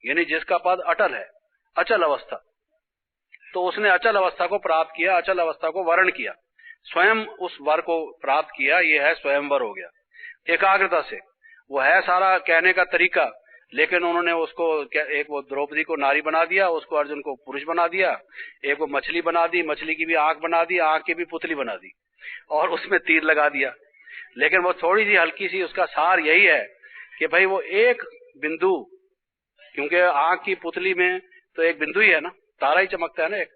यानी जिसका पद अटल है, अचल अवस्था। तो उसने अचल अवस्था को प्राप्त किया, अचल अवस्था को वर्ण किया, स्वयं उस वर को प्राप्त किया, ये है स्वयंवर हो गया एकाग्रता से। वो है सारा कहने का तरीका, लेकिन उन्होंने उसको एक वो द्रौपदी को नारी बना दिया, उसको अर्जुन को पुरुष बना दिया, एक वो मछली बना दी, मछली की भी आंख बना दी, आंख की भी पुतली बना दी और उसमें तीर लगा दिया। लेकिन वो थोड़ी सी हल्की सी, उसका सार यही है कि भाई वो एक बिंदु, क्योंकि आंख की पुतली में तो एक बिंदु ही है ना, तारा ही चमकता है ना एक,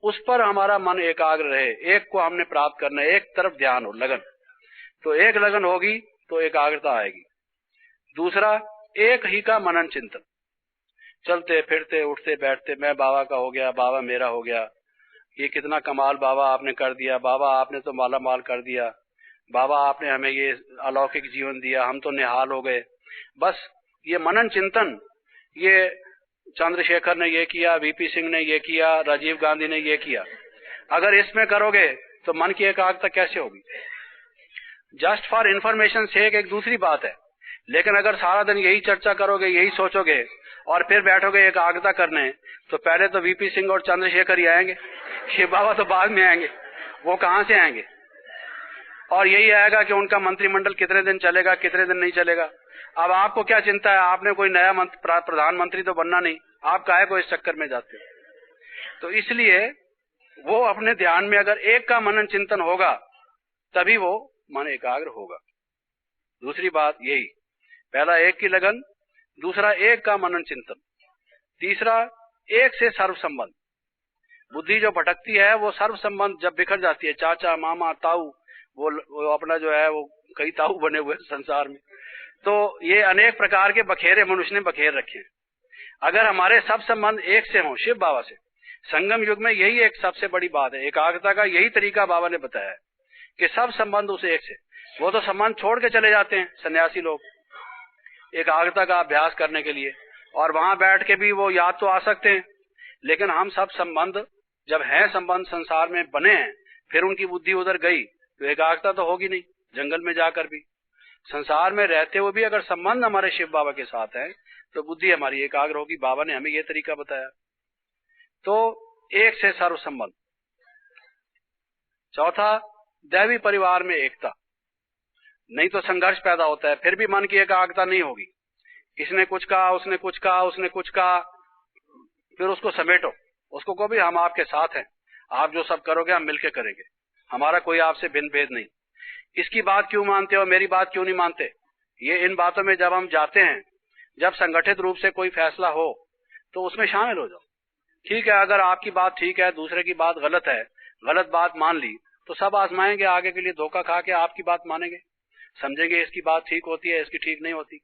उस पर हमारा मन एकाग्र रहे, एक को हमने प्राप्त करना है, एक तरफ ध्यान हो, लगन। तो एक लगन होगी तो एकाग्रता आएगी। दूसरा, एक ही का मनन चिंतन, चलते फिरते उठते बैठते मैं बाबा का हो गया, बाबा मेरा हो गया, ये कितना कमाल बाबा आपने कर दिया, बाबा आपने तो माला माल कर दिया, बाबा आपने हमें ये अलौकिक जीवन दिया, हम तो निहाल हो गए। बस ये मनन चिंतन, ये चंद्रशेखर ने ये किया, वीपी सिंह ने ये किया, राजीव गांधी ने ये किया, अगर इसमें करोगे तो मन की एकाग्रता कैसे होगी? जस्ट फॉर इंफॉर्मेशन सेक एक दूसरी बात है, लेकिन अगर सारा दिन यही चर्चा करोगे, यही सोचोगे और फिर बैठोगे एकाग्रता करने, तो पहले तो वीपी सिंह और चंद्रशेखर ही आएंगे, शिव बाबा तो बाद में आएंगे। वो कहां से आएंगे? और यही आएगा कि उनका मंत्रिमंडल कितने दिन चलेगा, कितने दिन नहीं चलेगा। अब आपको क्या चिंता है? आपने कोई नया प्रधानमंत्री तो बनना नहीं, आप काहे को इस चक्कर में जाते हो? तो इसलिए वो अपने ध्यान में अगर एक का मनन चिंतन होगा तभी वो मन एकाग्र होगा। दूसरी बात यही, पहला एक की लगन, दूसरा एक का मनन चिंतन, तीसरा एक से सर्व संबंध। बुद्धि जो भटकती है वो सर्व संबंध जब बिखर जाती है, चाचा मामा ताऊ, वो अपना जो है वो कई ताऊ बने हुए संसार में, तो ये अनेक प्रकार के बखेरे मनुष्य ने बखेर रखे हैं। अगर हमारे सब संबंध एक से हों शिव बाबा से, संगम युग में यही एक सबसे बड़ी बात है, एकाग्रता का यही तरीका बाबा ने बताया है कि सब संबंध उस एक से। वो तो संबंध छोड़ के चले जाते हैं सन्यासी लोग एकाग्रता का अभ्यास करने के लिए, और वहां बैठ के भी वो याद तो आ सकते हैं, लेकिन हम सब संबंध जब हैं, संबंध संसार में बने हैं, फिर उनकी बुद्धि उधर गई तो एकाग्रता तो होगी नहीं। जंगल में जाकर भी, संसार में रहते हुए भी अगर संबंध हमारे शिव बाबा के साथ है तो बुद्धि हमारी एकाग्र होगी। बाबा ने हमें यह तरीका बताया। तो एक से सर्व संबंध। चौथा, दैवी परिवार में एकता, नहीं तो संघर्ष पैदा होता है, फिर भी मन की एकाग्रता नहीं होगी। इसने कुछ कहा, उसने कुछ कहा, उसने कुछ कहा, फिर उसको समेटो, उसको कहो भी हम आपके साथ हैं, आप जो सब करोगे हम मिलकर करेंगे, हमारा कोई आपसे भिन्न भेद नहीं। इसकी बात क्यों मानते हो, मेरी बात क्यों नहीं मानते? ये इन बातों में जब हम जाते हैं, जब संगठित रूप से कोई फैसला हो तो उसमें शामिल हो जाओ। ठीक है, अगर आपकी बात ठीक है, दूसरे की बात गलत है, गलत बात मान ली तो सब आजमाएंगे, आगे के लिए धोखा खा के आपकी बात मानेंगे, समझेंगे इसकी बात ठीक होती है, इसकी ठीक नहीं होती।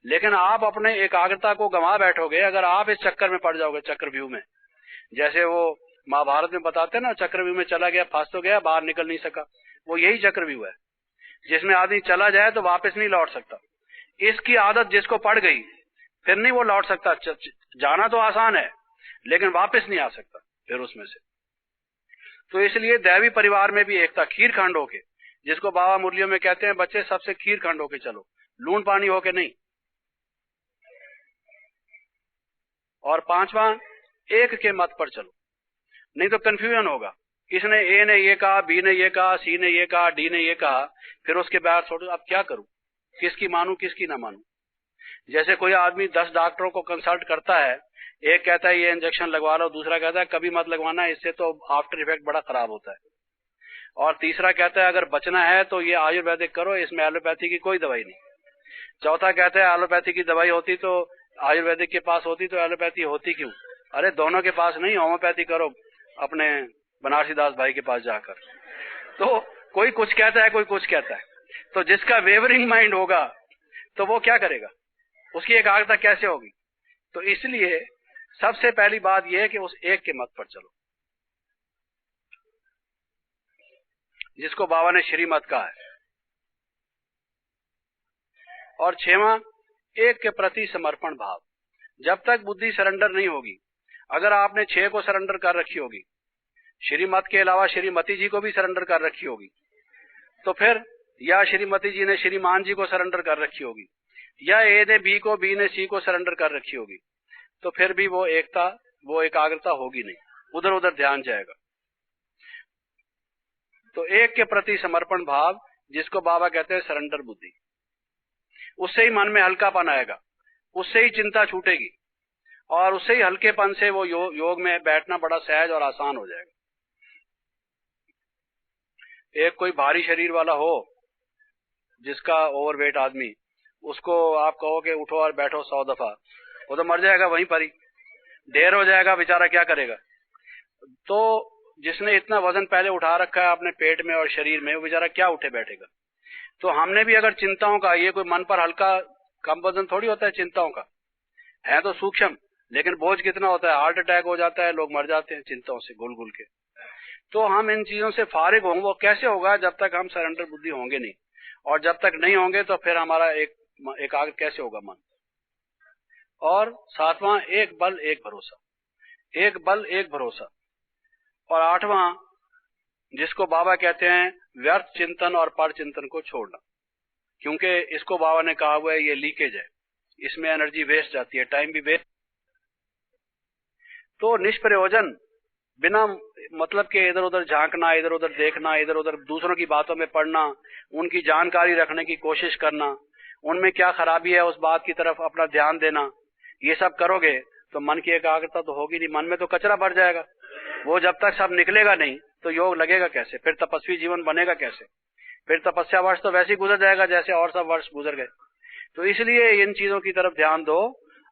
लेकिन आप अपने एकाग्रता को गंवा बैठोगे अगर आप इस चक्कर में पड़ जाओगे, चक्रव्यूह में। जैसे वो महाभारत में बताते हैं ना, चक्रव्यूह में चला गया, फंस तो गया, बाहर निकल नहीं सका। वो यही चक्रव्यूह है जिसमें आदमी चला जाए तो वापस नहीं लौट सकता। इसकी आदत जिसको पड़ गई फिर नहीं वो लौट सकता। जाना तो आसान है लेकिन वापस नहीं आ सकता फिर उसमें से। तो इसलिए दैवी परिवार में भी एकता, खीर खंड होके, जिसको बाबा मुरलियों में कहते हैं बच्चे सबसे खीर खंड होके चलो, लून पानी होके नहीं। और पांचवा, एक के मत पर चलो, नहीं तो कंफ्यूजन होगा। इसने ए ने ये कहा, बी ने ये कहा, सी ने ये कहा, डी ने ये कहा, फिर उसके बाद छोड़ो अब क्या करूं, किसकी मानूं किसकी ना मानूं। जैसे कोई आदमी 10 डॉक्टरों को कंसल्ट करता है, एक कहता है ये इंजेक्शन लगवा लो, दूसरा कहता है कभी मत लगवाना, इससे तो आफ्टर इफेक्ट बड़ा खराब होता है, और तीसरा कहता है अगर बचना है तो ये आयुर्वेदिक करो, इसमें एलोपैथी की कोई दवाई नहीं। चौथा कहता है एलोपैथी की दवाई होती तो आयुर्वेदिक के पास होती, तो एलोपैथी होती क्यों? अरे दोनों के पास नहीं, होम्योपैथी करो अपने बनारसी दास भाई के पास जाकर। तो कोई कुछ कहता है, कोई कुछ कहता है। तो जिसका वेवरिंग माइंड होगा तो वो क्या करेगा, उसकी एकाग्रता कैसे होगी? तो इसलिए सबसे पहली बात यह है कि उस एक के मत पर चलो, जिसको बाबा ने श्रीमत कहा है। और छठवां, एक के प्रति समर्पण भाव। जब तक बुद्धि सरेंडर नहीं होगी, अगर आपने 6 को सरेंडर कर रखी होगी, श्रीमत के अलावा श्रीमती जी को भी सरेंडर कर रखी होगी, तो फिर या श्रीमती जी ने श्रीमान जी को सरेंडर कर रखी होगी, या ए ने बी को, बी ने सी को सरेंडर कर रखी होगी, तो फिर भी वो एकता, वो एकाग्रता होगी नहीं, उधर उधर ध्यान जाएगा। तो एक के प्रति समर्पण भाव, जिसको बाबा कहते हैं सरेंडर बुद्धि, उससे ही मन में हल्कापन आएगा, उससे ही चिंता छूटेगी और उससे ही हल्केपन से वो योग में बैठना बड़ा सहज और आसान हो जाएगा। एक कोई भारी शरीर वाला हो, जिसका ओवरवेट आदमी, उसको आप कहो कि उठो और बैठो 100 दफा, वो तो मर जाएगा वहीं पर ही, ढेर हो जाएगा बेचारा, क्या करेगा। तो जिसने इतना वजन पहले उठा रखा है अपने पेट में और शरीर में, वो बेचारा क्या उठे बैठेगा। तो हमने भी अगर चिंताओं का, ये कोई मन पर हल्का कम वजन थोड़ी होता है चिंताओं का, है तो सूक्ष्म, लेकिन बोझ कितना होता है, हार्ट अटैक हो जाता है, लोग मर जाते हैं चिंताओं से घुल घुल के। तो हम इन चीजों से फारिग होंगे, वो कैसे होगा, जब तक हम सरेंडर बुद्धि होंगे नहीं, और जब तक नहीं होंगे तो फिर हमारा एकाग्र कैसे होगा मन। और सातवां, एक बल एक भरोसा, एक बल एक भरोसा। और आठवां, जिसको बाबा कहते हैं व्यर्थ चिंतन और पर चिंतन को छोड़ना, क्योंकि इसको बाबा ने कहा हुआ है ये लीकेज है, इसमें एनर्जी वेस्ट जाती है, टाइम भी वेस्ट। तो निष्प्रयोजन, बिना मतलब के इधर उधर झांकना, इधर उधर देखना, इधर उधर दूसरों की बातों में पढ़ना, उनकी जानकारी रखने की कोशिश करना, उनमें क्या खराबी है उस बात की तरफ अपना ध्यान देना, ये सब करोगे तो मन की एकाग्रता तो होगी नहीं, मन में तो कचरा भर जाएगा। वो जब तक सब निकलेगा नहीं तो योग लगेगा कैसे, फिर तपस्वी जीवन बनेगा कैसे, फिर तपस्या वर्ष तो वैसे ही गुजर जाएगा जैसे और सब वर्ष गुजर गए। तो इसलिए इन चीजों की तरफ ध्यान दो,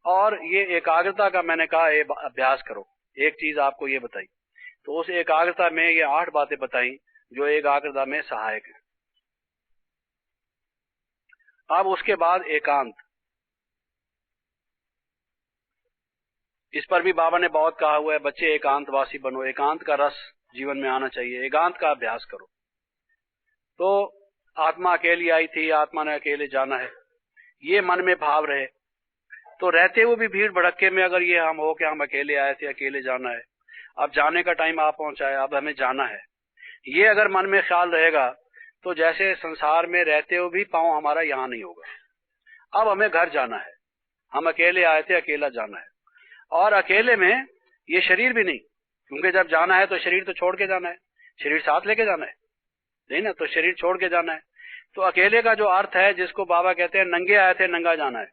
और ये एकाग्रता का मैंने कहा अभ्यास करो। एक चीज आपको ये बताई, तो उस एकाग्रता में ये 8 बातें बताई जो एकाग्रता में सहायक है। अब उसके बाद एकांत, इस पर भी बाबा ने बहुत कहा हुआ है, बच्चे एकांतवासी बनो, एकांत का रस जीवन में आना चाहिए, एकांत का अभ्यास करो। तो आत्मा अकेली आई थी, आत्मा ने अकेले जाना है, ये मन में भाव रहे। तो रहते हुए भी भीड़ भड़क्के में अगर ये हम हो कि हम अकेले आए थे, अकेले जाना है, अब जाने का टाइम आ पहुंचा है, अब हमें जाना है, ये अगर मन में ख्याल रहेगा तो जैसे संसार में रहते हुए भी पांव हमारा यहाँ नहीं होगा। अब हमें घर जाना है, हम अकेले आए थे, अकेला जाना है, और अकेले में ये शरीर भी नहीं, क्योंकि जब जाना है तो शरीर तो छोड़ के जाना है, शरीर साथ लेके जाना है नहीं ना, तो शरीर छोड़ के जाना है। तो अकेले का जो अर्थ है, जिसको बाबा कहते हैं नंगे आए थे नंगा जाना है,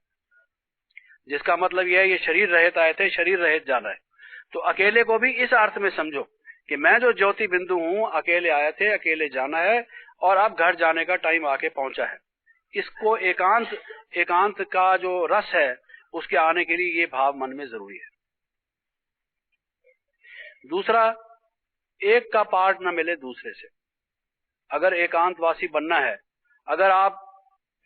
जिसका मतलब यह है ये शरीर रहित आए थे, शरीर रहित जाना है। तो अकेले को भी इस अर्थ में समझो कि मैं जो ज्योति बिंदु हूं, अकेले आए थे, अकेले जाना है, और अब घर जाने का टाइम आके पहुंचा है। इसको एकांत का जो रस है उसके आने के लिए ये भाव मन में जरूरी है। दूसरा, एक का पार्ट न मिले दूसरे से। अगर एकांतवासी बनना है, अगर आप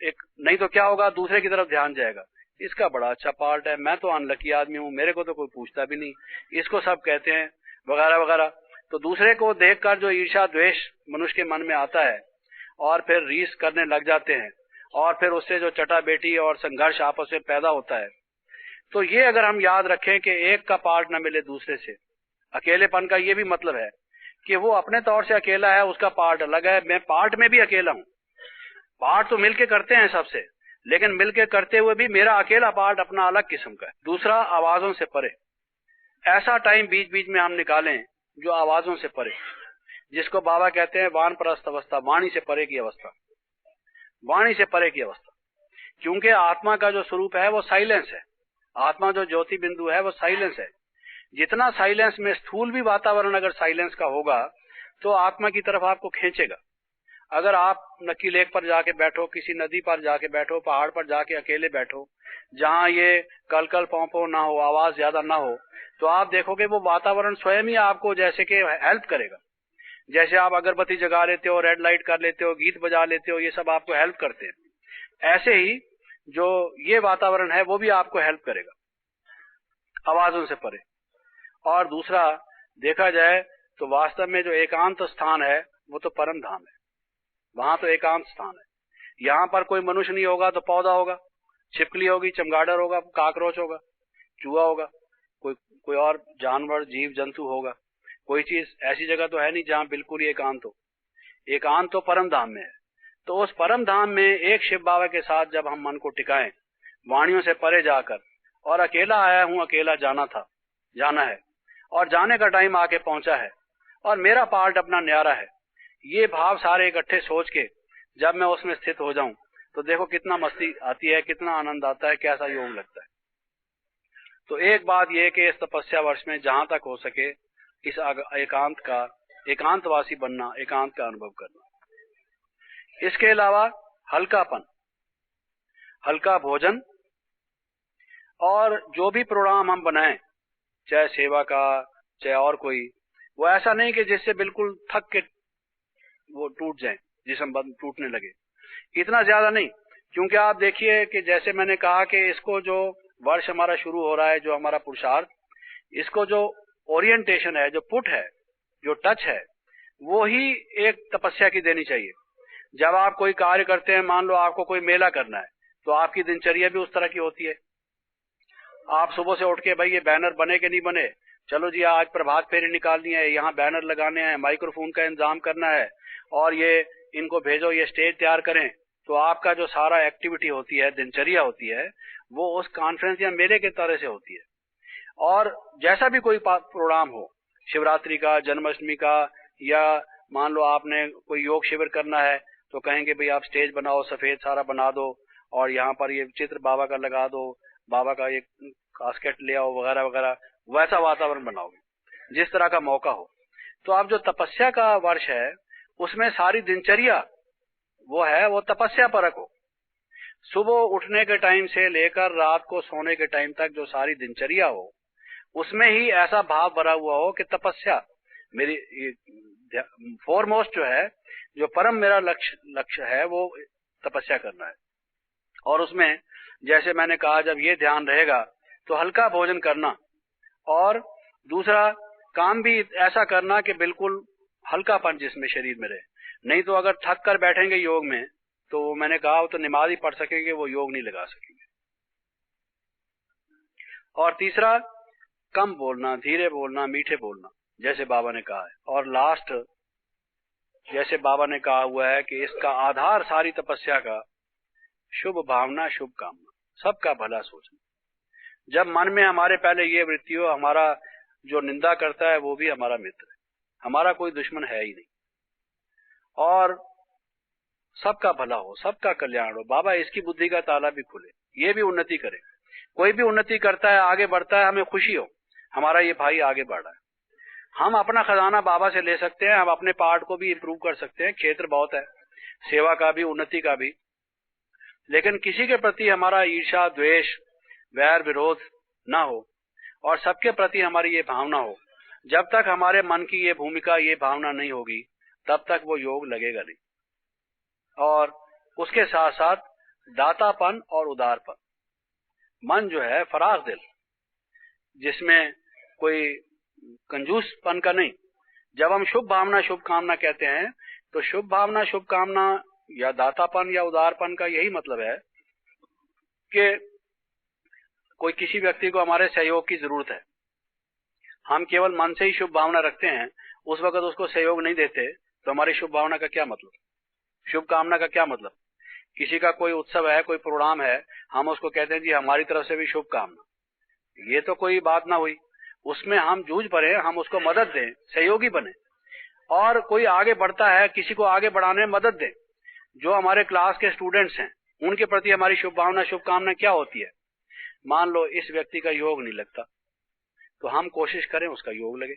नहीं तो क्या होगा, दूसरे की तरफ ध्यान जाएगा, इसका बड़ा अच्छा पार्ट है, मैं तो अनलकी आदमी हूं, मेरे को तो कोई पूछता भी नहीं, इसको सब कहते हैं वगैरह वगैरह। तो दूसरे को देखकर जो ईर्ष्या द्वेष मनुष्य के मन में आता है, और फिर रीस करने लग जाते हैं, और फिर उससे जो चटा बेटी और संघर्ष आपस में पैदा होता है। तो ये अगर हम याद रखें कि एक का पार्ट न मिले दूसरे से, अकेलेपन का ये भी मतलब है कि वो अपने तौर से अकेला है, उसका पार्ट अलग है, मैं पार्ट में भी अकेला हूं। पार्ट तो मिलके करते हैं सबसे, लेकिन मिलके करते हुए भी मेरा अकेला पार्ट अपना अलग किस्म का है। दूसरा, आवाजों से परे, ऐसा टाइम बीच बीच में हम निकालें जो आवाजों से परे, जिसको बाबा कहते हैं वानप्रस्थ अवस्था, वाणी से परे की अवस्था, वाणी से परे की अवस्था। क्योंकि आत्मा का जो स्वरूप है वो साइलेंस है, आत्मा जो ज्योति बिंदु है वो साइलेंस है। जितना साइलेंस में, स्थूल भी वातावरण अगर साइलेंस का होगा तो आत्मा की तरफ आपको खींचेगा। अगर आप नक्की लेक पर जाके बैठो, किसी नदी पर जाके बैठो, पहाड़ पर जाके अकेले बैठो, जहां ये कलकल पौंपो ना हो, आवाज ज्यादा ना हो, तो आप देखोगे वो वातावरण स्वयं ही आपको जैसे कि हेल्प करेगा। जैसे आप अगरबत्ती जगा लेते हो, रेड लाइट कर लेते हो, गीत बजा लेते हो, ये सब आपको हेल्प करते हैं। ऐसे ही जो ये वातावरण है वो भी आपको हेल्प करेगा आवाजों से परे। और दूसरा, देखा जाए तो वास्तव में जो एकांत स्थान है वो तो परम धाम है, वहां तो एकांत स्थान है। यहाँ पर कोई मनुष्य नहीं होगा तो पौधा होगा, छिपकली होगी, चमगादड़ होगा, काकरोच होगा, चूहा होगा, कोई और जानवर जीव जंतु होगा। कोई चीज ऐसी जगह तो है नहीं जहाँ बिल्कुल ही एकांत हो। एकांत तो परम धाम में है। तो उस परम धाम में एक शिव बाबा के साथ जब हम मन को टिकाएं, वाणियों से परे जाकर, और अकेला आया हूं, अकेला जाना है, और जाने का टाइम आके पहुंचा है, और मेरा पार्ट अपना न्यारा है, ये भाव सारे इकट्ठे सोच के जब मैं उसमें स्थित हो जाऊं तो देखो कितना मस्ती आती है, कितना आनंद आता है, कैसा योग लगता है। तो एक बात यह कि इस तपस्या वर्ष में जहां तक हो सके इस एकांत का, एकांतवासी बनना, एकांत का अनुभव करना। इसके अलावा हल्कापन, हल्का भोजन, और जो भी प्रोग्राम हम बनाएं, चाहे सेवा का चाहे और कोई, वो ऐसा नहीं कि जिससे बिल्कुल थक के वो टूट जाए, जिसम टूटने लगे, इतना ज्यादा नहीं। क्योंकि आप देखिए कि जैसे मैंने कहा कि इसको जो वर्ष हमारा शुरू हो रहा है, जो हमारा पुरुषार्थ, इसको जो ओरिएंटेशन है, जो पुट है, जो टच है, वो ही एक तपस्या की देनी चाहिए। जब आप कोई कार्य करते हैं, मान लो आपको कोई मेला करना है, तो आपकी दिनचर्या भी उस तरह की होती है। आप सुबह से उठ के भाई ये बैनर बने कि नहीं बने, चलो जी आज प्रभात फेरी निकालनी है, यहाँ बैनर लगाने हैं, माइक्रोफोन का इंतजाम करना है, और ये इनको भेजो, ये स्टेज तैयार करें। तो आपका जो सारा एक्टिविटी होती है, दिनचर्या होती है, वो उस कॉन्फ्रेंस या मेले के तरह से होती है। और जैसा भी कोई प्रोग्राम हो, शिवरात्रि का, जन्माष्टमी का, या मान लो आपने कोई योग शिविर करना है, तो कहेंगे भाई आप स्टेज बनाओ, सफेद सारा बना दो, और यहाँ पर ये चित्र बाबा का लगा दो, बाबा का एक कास्केट ले आओ, वगैरह वगैरह, वैसा वातावरण बनाओगे जिस तरह का मौका हो। तो आप जो तपस्या का वर्ष है, उसमें सारी दिनचर्या वो है, वो तपस्या परक हो। सुबह उठने के टाइम से लेकर रात को सोने के टाइम तक जो सारी दिनचर्या हो, उसमें ही ऐसा भाव भरा हुआ हो कि तपस्या मेरी फोरमोस्ट जो है, जो परम मेरा लक्ष्य है, वो तपस्या करना है। और उसमें जैसे मैंने कहा, जब ये ध्यान रहेगा तो हल्का भोजन करना, और दूसरा काम भी ऐसा करना कि बिल्कुल हल्कापन जिसमें शरीर में रहे। नहीं तो अगर थक कर बैठेंगे योग में, तो मैंने कहा वो तो नमाज ही पढ़ सकेंगे, वो योग नहीं लगा सकेंगे। और तीसरा, कम बोलना, धीरे बोलना, मीठे बोलना, जैसे बाबा ने कहा है। और लास्ट, जैसे बाबा ने कहा हुआ है कि इसका आधार सारी तपस्या का शुभ भावना, शुभ कामना, सबका भला सोचना। जब मन में हमारे पहले ये वृत्ति हो, हमारा जो निंदा करता है वो भी हमारा मित्र है, हमारा कोई दुश्मन है ही नहीं, और सबका भला हो, सबका कल्याण हो, बाबा इसकी बुद्धि का ताला भी खुले, ये भी उन्नति करे। कोई भी उन्नति करता है, आगे बढ़ता है, हमें खुशी हो हमारा ये भाई आगे बढ़ रहा है। हम अपना खजाना बाबा से ले सकते हैं, हम अपने पार्ट को भी इंप्रूव कर सकते हैं, क्षेत्र बहुत है, सेवा का भी, उन्नति का भी। लेकिन किसी के प्रति हमारा ईर्ष्या, द्वेष, वैर, विरोध ना हो, और सबके प्रति हमारी ये भावना हो। जब तक हमारे मन की ये भूमिका, ये भावना नहीं होगी, तब तक वो योग लगेगा नहीं। और उसके साथ साथ दातापन और उदारपन, मन जो है फराग दिल, जिसमें कोई कंजूसपन का नहीं। जब हम शुभ भावना, शुभ कामना कहते हैं, तो शुभ भावना, शुभ कामना या दातापन या उदारपन का यही मतलब है कि कोई किसी व्यक्ति को हमारे सहयोग की जरूरत है, हम केवल मन से ही शुभ भावना रखते हैं, उस वक्त उसको सहयोग नहीं देते, तो हमारी शुभ भावना का क्या मतलब, शुभ कामना का क्या मतलब। किसी का कोई उत्सव है, कोई प्रोग्राम है, हम उसको कहते हैं जी हमारी तरफ से भी शुभ कामना, ये तो कोई बात ना हुई। उसमें हम जूझ पड़े, हम उसको मदद दें, सहयोगी बने। और कोई आगे बढ़ता है, किसी को आगे बढ़ाने में मदद दें। जो हमारे क्लास के स्टूडेंट्स हैं, उनके प्रति हमारी शुभ भावना, शुभ कामना क्या होती है। मान लो इस व्यक्ति का योग नहीं लगता, तो हम कोशिश करें उसका योग लगे।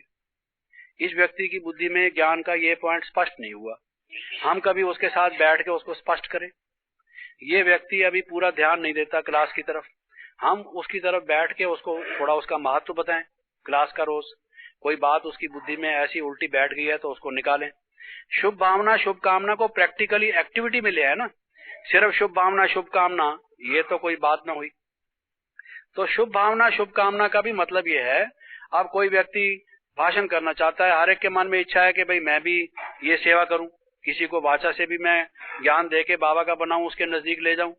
इस व्यक्ति की बुद्धि में ज्ञान का ये पॉइंट स्पष्ट नहीं हुआ, हम कभी उसके साथ बैठ के उसको स्पष्ट करें। ये व्यक्ति अभी पूरा ध्यान नहीं देता क्लास की तरफ, हम उसकी तरफ बैठ के उसको थोड़ा उसका महत्व बताएं क्लास का। रोज कोई बात उसकी बुद्धि में ऐसी उल्टी बैठ गई है तो उसको निकालें। शुभ भावना, शुभ कामना को प्रैक्टिकली एक्टिविटी में ले आए ना, सिर्फ शुभ भावना, शुभ कामना ये तो कोई बात ना हुई। तो शुभ भावना, शुभ कामना का भी मतलब ये है, अब कोई व्यक्ति भाषण करना चाहता है, हर एक के मन में इच्छा है कि भाई मैं भी ये सेवा करूं, किसी को वाचा से भी मैं ज्ञान देके बाबा का बनाऊं, उसके नजदीक ले जाऊं,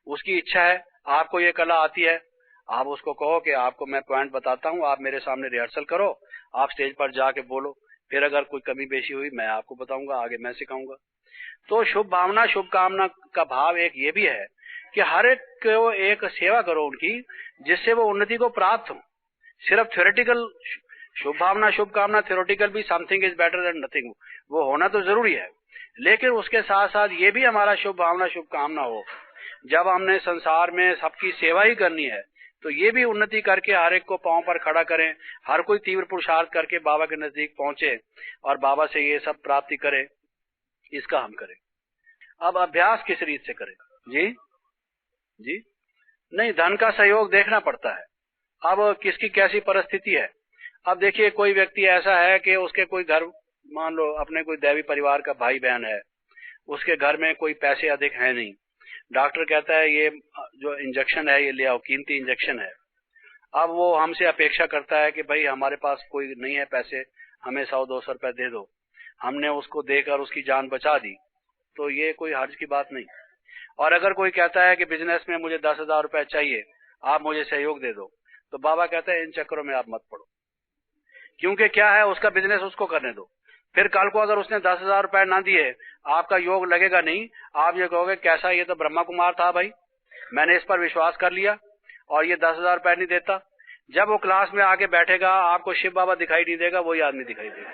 उसकी इच्छा है। आपको ये कला आती है, आप उसको कहो कि आपको मैं पॉइंट बताता हूं, आप मेरे सामने रिहर्सल करो, आप स्टेज पर जाके बोलो, फिर अगर कोई कमी बेशी हुई मैं आपको बताऊंगा, आगे मैं सिखाऊंगा। तो शुभ भावना, शुभ कामना का भाव एक ये भी है कि हर एक को एक सेवा करो उनकी, जिससे वो उन्नति को प्राप्त हो। सिर्फ थ्योरेटिकल शुभ भावना शुभ कामना थ्योरेटिकल भी something is better than nothing, वो होना तो जरूरी है, लेकिन उसके साथ साथ ये भी हमारा शुभ भावना शुभ कामना हो। जब हमने संसार में सबकी सेवा ही करनी है तो ये भी उन्नति करके हर एक को पांव पर खड़ा करें, हर कोई तीव्र पुरुषार्थ करके बाबा के नजदीक पहुंचे और बाबा से ये सब प्राप्ति करे, इसका हम करें। अब अभ्यास किस रीत से करें? जी जी नहीं, धन का सहयोग देखना पड़ता है। अब किसकी कैसी परिस्थिति है। अब देखिए, कोई व्यक्ति ऐसा है कि उसके कोई घर, मान लो अपने कोई दैवी परिवार का भाई बहन है, उसके घर में कोई पैसे अधिक है नहीं, डॉक्टर कहता है ये जो इंजेक्शन है ये ले आओ, कीमती इंजेक्शन है। अब वो हमसे अपेक्षा करता है कि भाई हमारे पास कोई नहीं है पैसे, हमें 100-200 रुपए दे दो। हमने उसको देकर उसकी जान बचा दी, तो ये कोई हर्ज की बात नहीं। और अगर कोई कहता है कि बिजनेस में मुझे 10,000 रुपए चाहिए, आप मुझे सहयोग दे दो, तो बाबा कहता है इन चक्करों में आप मत पड़ो, क्योंकि क्या है, उसका बिजनेस उसको करने दो। फिर कल को अगर उसने 10,000 रुपए ना दिए, आपका योग लगेगा नहीं, आप ये कहोगे कैसा, ये तो ब्रह्मा कुमार था भाई, मैंने इस पर विश्वास कर लिया और ये 10,000 रुपए नहीं देता। जब वो क्लास में आके बैठेगा, आपको शिव बाबा दिखाई नहीं देगा, वही आदमी दिखाई देगा।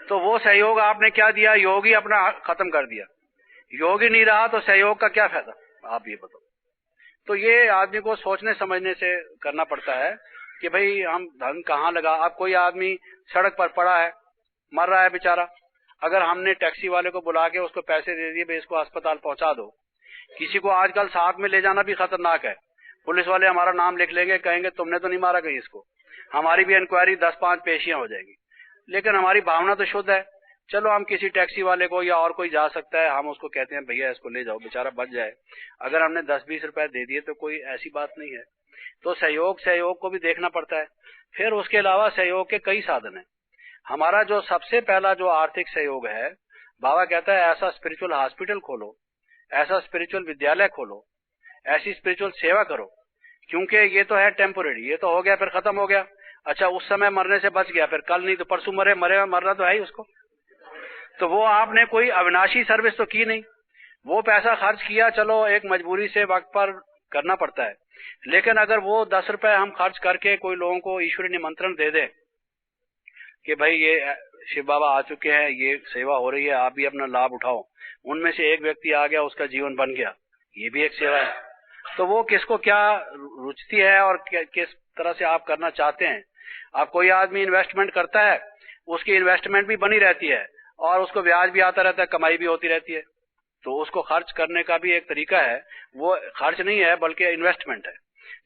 तो वो सहयोग आपने क्या दिया, योग ही अपना खत्म कर दिया। योग ही नहीं रहा तो सहयोग का क्या फायदा, आप ये बताओ। तो ये आदमी को सोचने समझने से करना पड़ता है कि भाई हम धन कहाँ लगा। अब कोई आदमी सड़क पर पड़ा है, मर रहा है बेचारा, अगर हमने टैक्सी वाले को बुला के उसको पैसे दे दिए, भाई इसको अस्पताल पहुंचा दो। किसी को आजकल साथ में ले जाना भी खतरनाक है, पुलिस वाले हमारा नाम लिख लेंगे, कहेंगे तुमने तो नहीं मारा कहीं इसको, हमारी भी इंक्वायरी 10-5 पेशियां हो जाएगी। लेकिन हमारी भावना तो शुद्ध है, चलो हम किसी टैक्सी वाले को, या और कोई जा सकता है, हम उसको कहते हैं भैया इसको ले जाओ, बेचारा बच जाए। अगर हमने 10-20 रुपए दे दिए तो कोई ऐसी बात नहीं है। तो सहयोग को भी देखना पड़ता है। फिर उसके अलावा सहयोग के कई साधन है। हमारा जो सबसे पहला जो आर्थिक सहयोग है, बाबा कहता है ऐसा स्पिरिचुअल हॉस्पिटल खोलो, ऐसा स्पिरिचुअल विद्यालय खोलो, ऐसी स्पिरिचुअल सेवा करो, क्योंकि ये तो है टेम्पोरेरी, ये तो हो गया फिर खत्म हो गया। अच्छा, उस समय मरने से बच गया, फिर कल नहीं तो परसों मरना तो है ही उसको। तो वो आपने कोई अविनाशी सर्विस तो की नहीं, वो पैसा खर्च किया, चलो एक मजबूरी से वक्त पर करना पड़ता है। लेकिन अगर वो 10 रुपए हम खर्च करके कोई लोगों को ईश्वरी निमंत्रण दे दे कि भाई ये शिव बाबा आ चुके हैं, ये सेवा हो रही है, आप भी अपना लाभ उठाओ, उनमें से एक व्यक्ति आ गया, उसका जीवन बन गया, ये भी एक सेवा है। तो वो किसको क्या रुचि है और किस तरह से आप करना चाहते हैं। अब कोई आदमी इन्वेस्टमेंट करता है, उसकी इन्वेस्टमेंट भी बनी रहती है और उसको ब्याज भी आता रहता है, कमाई भी होती रहती है, तो उसको खर्च करने का भी एक तरीका है। वो खर्च नहीं है बल्कि इन्वेस्टमेंट है,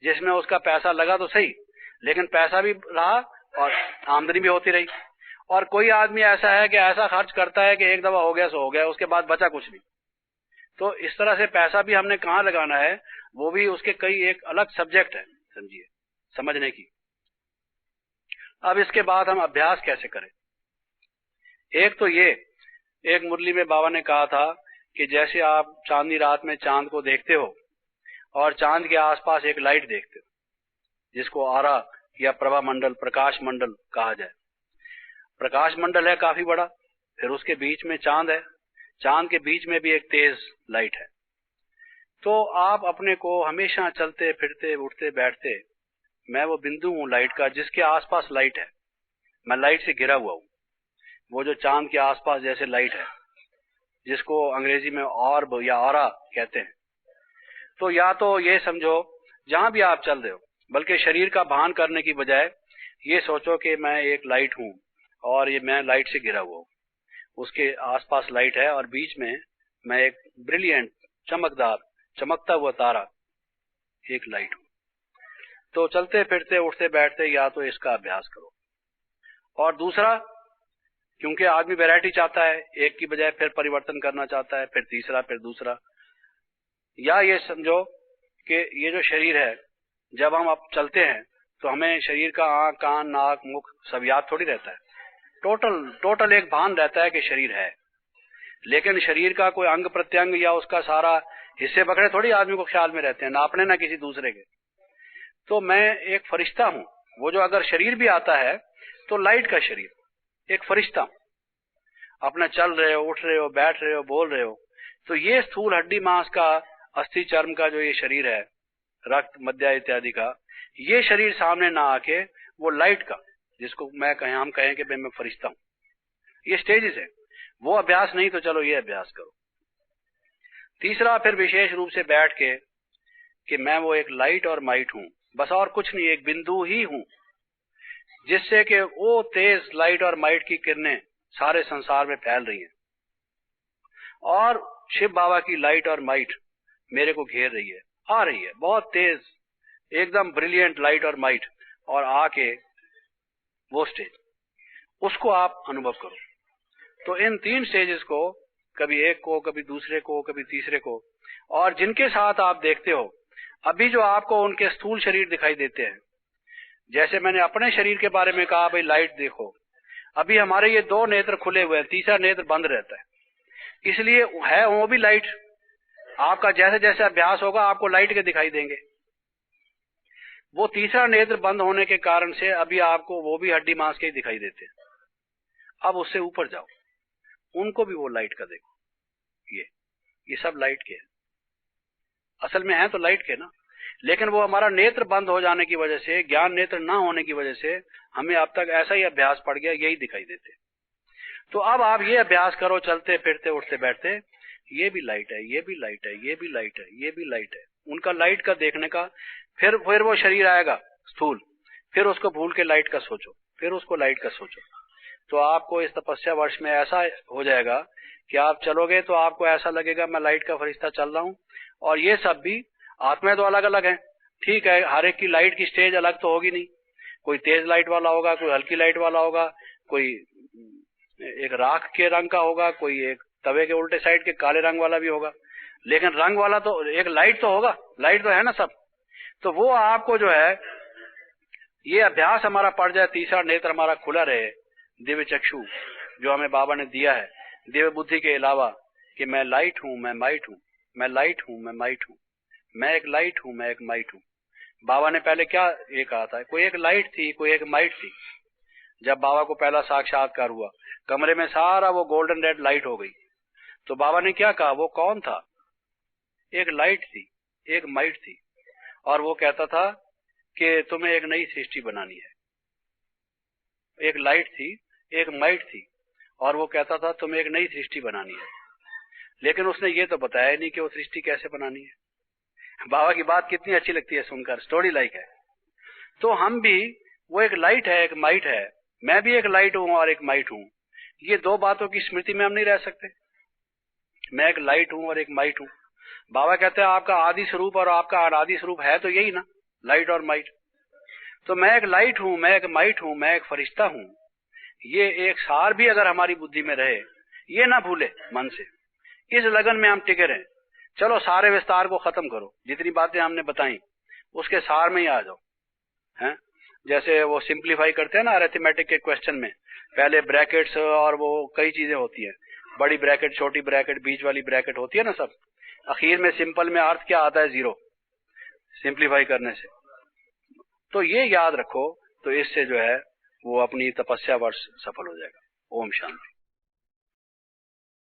जिसमें उसका पैसा लगा तो सही, लेकिन पैसा भी रहा और आमदनी भी होती रही। और कोई आदमी ऐसा है कि ऐसा खर्च करता है कि एक दफा हो गया सो हो गया, उसके बाद बचा कुछ नहीं। तो इस तरह से पैसा भी हमने कहाँ लगाना है, वो भी उसके कई एक अलग सब्जेक्ट है, समझिए, समझने की। अब इसके बाद हम अभ्यास कैसे करें। एक तो ये, एक मुरली में बाबा ने कहा था कि जैसे आप चांदनी रात में चांद को देखते हो और चांद के आसपास एक लाइट देखते हो, जिसको ऑरा या प्रभा मंडल, प्रकाश मंडल कहा जाए। प्रकाश मंडल है काफी बड़ा, फिर उसके बीच में चांद है, चांद के बीच में भी एक तेज लाइट है। तो आप अपने को हमेशा चलते फिरते उठते बैठते, मैं वो बिंदु हूं लाइट का जिसके आसपास लाइट है, मैं लाइट से घिरा हुआ हूं। वो जो चांद के आसपास जैसे लाइट है, जिसको अंग्रेजी में ऑर्ब या ऑरा कहते हैं। तो या तो ये समझो जहां भी आप चल रहे हो, बल्कि शरीर का भान करने की बजाय ये सोचो कि मैं एक लाइट हूं और ये मैं लाइट से घिरा हुआ हूं, उसके आसपास लाइट है और बीच में मैं एक ब्रिलियंट, चमकदार, चमकता हुआ तारा, एक लाइट हूं। तो चलते फिरते उठते बैठते या तो इसका अभ्यास करो। और दूसरा, क्योंकि आदमी वैरायटी चाहता है, एक की बजाय फिर परिवर्तन करना चाहता है, फिर तीसरा, फिर दूसरा। या ये समझो कि ये जो शरीर है, जब हम अब चलते हैं तो हमें शरीर का आंख, कान, नाक, मुख सब याद थोड़ी रहता है। टोटल एक भान रहता है कि शरीर है, लेकिन शरीर का कोई अंग प्रत्यंग या उसका सारा हिस्से बकरे थोड़ी आदमी को ख्याल में रहते हैं, ना अपने ना किसी दूसरे के। तो मैं एक फरिश्ता हूं, वो जो अगर शरीर भी आता है तो लाइट का शरीर, एक फरिश्ता हूं। अपना चल रहे हो, उठ रहे हो, बैठ रहे हो, बोल रहे हो, तो ये स्थूल हड्डी मांस का, अस्थि चर्म का जो ये शरीर है, रक्त मज्जा इत्यादि का, ये शरीर सामने ना आके वो लाइट का, जिसको हम कहें कि मैं फरिश्ता हूं, ये स्टेजेस है। वो अभ्यास नहीं तो चलो ये अभ्यास करो। तीसरा, फिर विशेष रूप से बैठ के कि मैं वो एक लाइट और माइट हूं, बस और कुछ नहीं, एक बिंदु ही हूं, जिससे कि वो तेज लाइट और माइट की किरणें सारे संसार में फैल रही हैं और शिव बाबा की लाइट और माइट मेरे को घेर रही है, आ रही है बहुत तेज, एकदम ब्रिलियंट लाइट और माइट, और आके वो स्टेज, उसको आप अनुभव करो। तो इन 3 स्टेजेस को, कभी एक को, कभी दूसरे को, कभी तीसरे को, और जिनके साथ आप देखते हो, अभी जो आपको उनके स्थूल शरीर दिखाई देते हैं, जैसे मैंने अपने शरीर के बारे में कहा भाई लाइट देखो, अभी हमारे ये 2 नेत्र खुले हुए हैं, तीसरा नेत्र बंद रहता है, इसलिए है वो भी लाइट। आपका जैसे जैसे अभ्यास होगा आपको लाइट के दिखाई देंगे। वो तीसरा नेत्र बंद होने के कारण से अभी आपको वो भी हड्डी मांस के ही दिखाई देते हैं। अब उससे ऊपर जाओ, उनको भी वो लाइट का देखो, ये सब लाइट के हैं, असल में है तो लाइट के ना, लेकिन वो हमारा नेत्र बंद हो जाने की वजह से, ज्ञान नेत्र ना होने की वजह से हमें अब तक ऐसा ही अभ्यास पड़ गया, यही दिखाई देते। तो अब आप ये अभ्यास करो, चलते फिरते उठते बैठते, ये भी लाइट है, ये भी लाइट है, ये भी लाइट है, ये भी लाइट है, उनका लाइट का देखने का। फिर वो शरीर आएगा स्थूल, फिर उसको भूल के लाइट का सोचो, फिर उसको लाइट का सोचो। तो आपको इस तपस्या वर्ष में ऐसा हो जाएगा कि आप चलोगे तो आपको ऐसा लगेगा मैं लाइट का फरिश्ता चल रहा हूं। और ये सब भी आत्माएं तो अलग अलग हैं, ठीक है, हर एक की लाइट की स्टेज अलग तो होगी नहीं, कोई तेज लाइट वाला होगा, कोई हल्की लाइट वाला होगा, कोई एक राख के रंग का होगा, कोई एक तवे के उल्टे साइड के काले रंग वाला भी होगा, लेकिन रंग वाला तो एक लाइट तो होगा, लाइट तो है ना सब। तो वो आपको जो है, ये अभ्यास हमारा पड़ जाए, तीसरा नेत्र हमारा खुला रहे, दिव्य चक्षु जो हमें बाबा ने दिया है, दिव्य बुद्धि के अलावा, कि मैं लाइट हूं, मैं माइट हूं, मैं लाइट हूं, मैं माइट हूं, मैं एक लाइट हूं, मैं एक माइट हूं। बाबा ने पहले क्या ये कहा था, कोई एक लाइट थी, कोई एक माइट थी। जब बाबा को पहला साक्षात्कार हुआ, कमरे में सारा वो गोल्डन रेड लाइट हो गई, तो बाबा ने क्या कहा, वो कौन था, एक लाइट थी, एक माइट थी, और वो कहता था कि तुम्हें एक नई सृष्टि बनानी है। एक लाइट थी, एक माइट थी, और वो कहता था तुम्हें एक नई सृष्टि बनानी है, लेकिन उसने ये तो बताया नहीं कि वो सृष्टि कैसे बनानी है। बाबा की बात कितनी अच्छी लगती है सुनकर, स्टोरी लाइक है। तो हम भी, वो एक लाइट है, एक माइट है, मैं भी एक लाइट हूं और एक माइट हूं, ये 2 बातों की स्मृति में हम नहीं रह सकते। मैं एक लाइट हूं और एक माइट हूं। बाबा कहते हैं आपका आदि स्वरूप और आपका अनादि स्वरूप है तो यही ना, लाइट और माइट। तो मैं एक लाइट हूं, मैं एक माइट हूं, मैं एक फरिश्ता हूं, ये एक सार भी अगर हमारी बुद्धि में रहे, ये ना भूले मन से, इस लगन में हम टिके रहें। चलो सारे विस्तार को खत्म करो, जितनी बातें हमने बताई उसके सार में ही आ जाओ, हैं? जैसे वो सिंप्लीफाई करते हैं ना अरिथमेटिक के क्वेश्चन में, पहले ब्रैकेट्स और वो कई चीजें होती है, बड़ी ब्रैकेट, छोटी ब्रैकेट, बीच वाली ब्रैकेट होती है ना सब, आखिर में सिंपल में अर्थ क्या आता है, 0, सिंप्लीफाई करने से। तो ये याद रखो, तो इससे जो है वो अपनी तपस्या वर्ष सफल हो जाएगा। ओम शांति।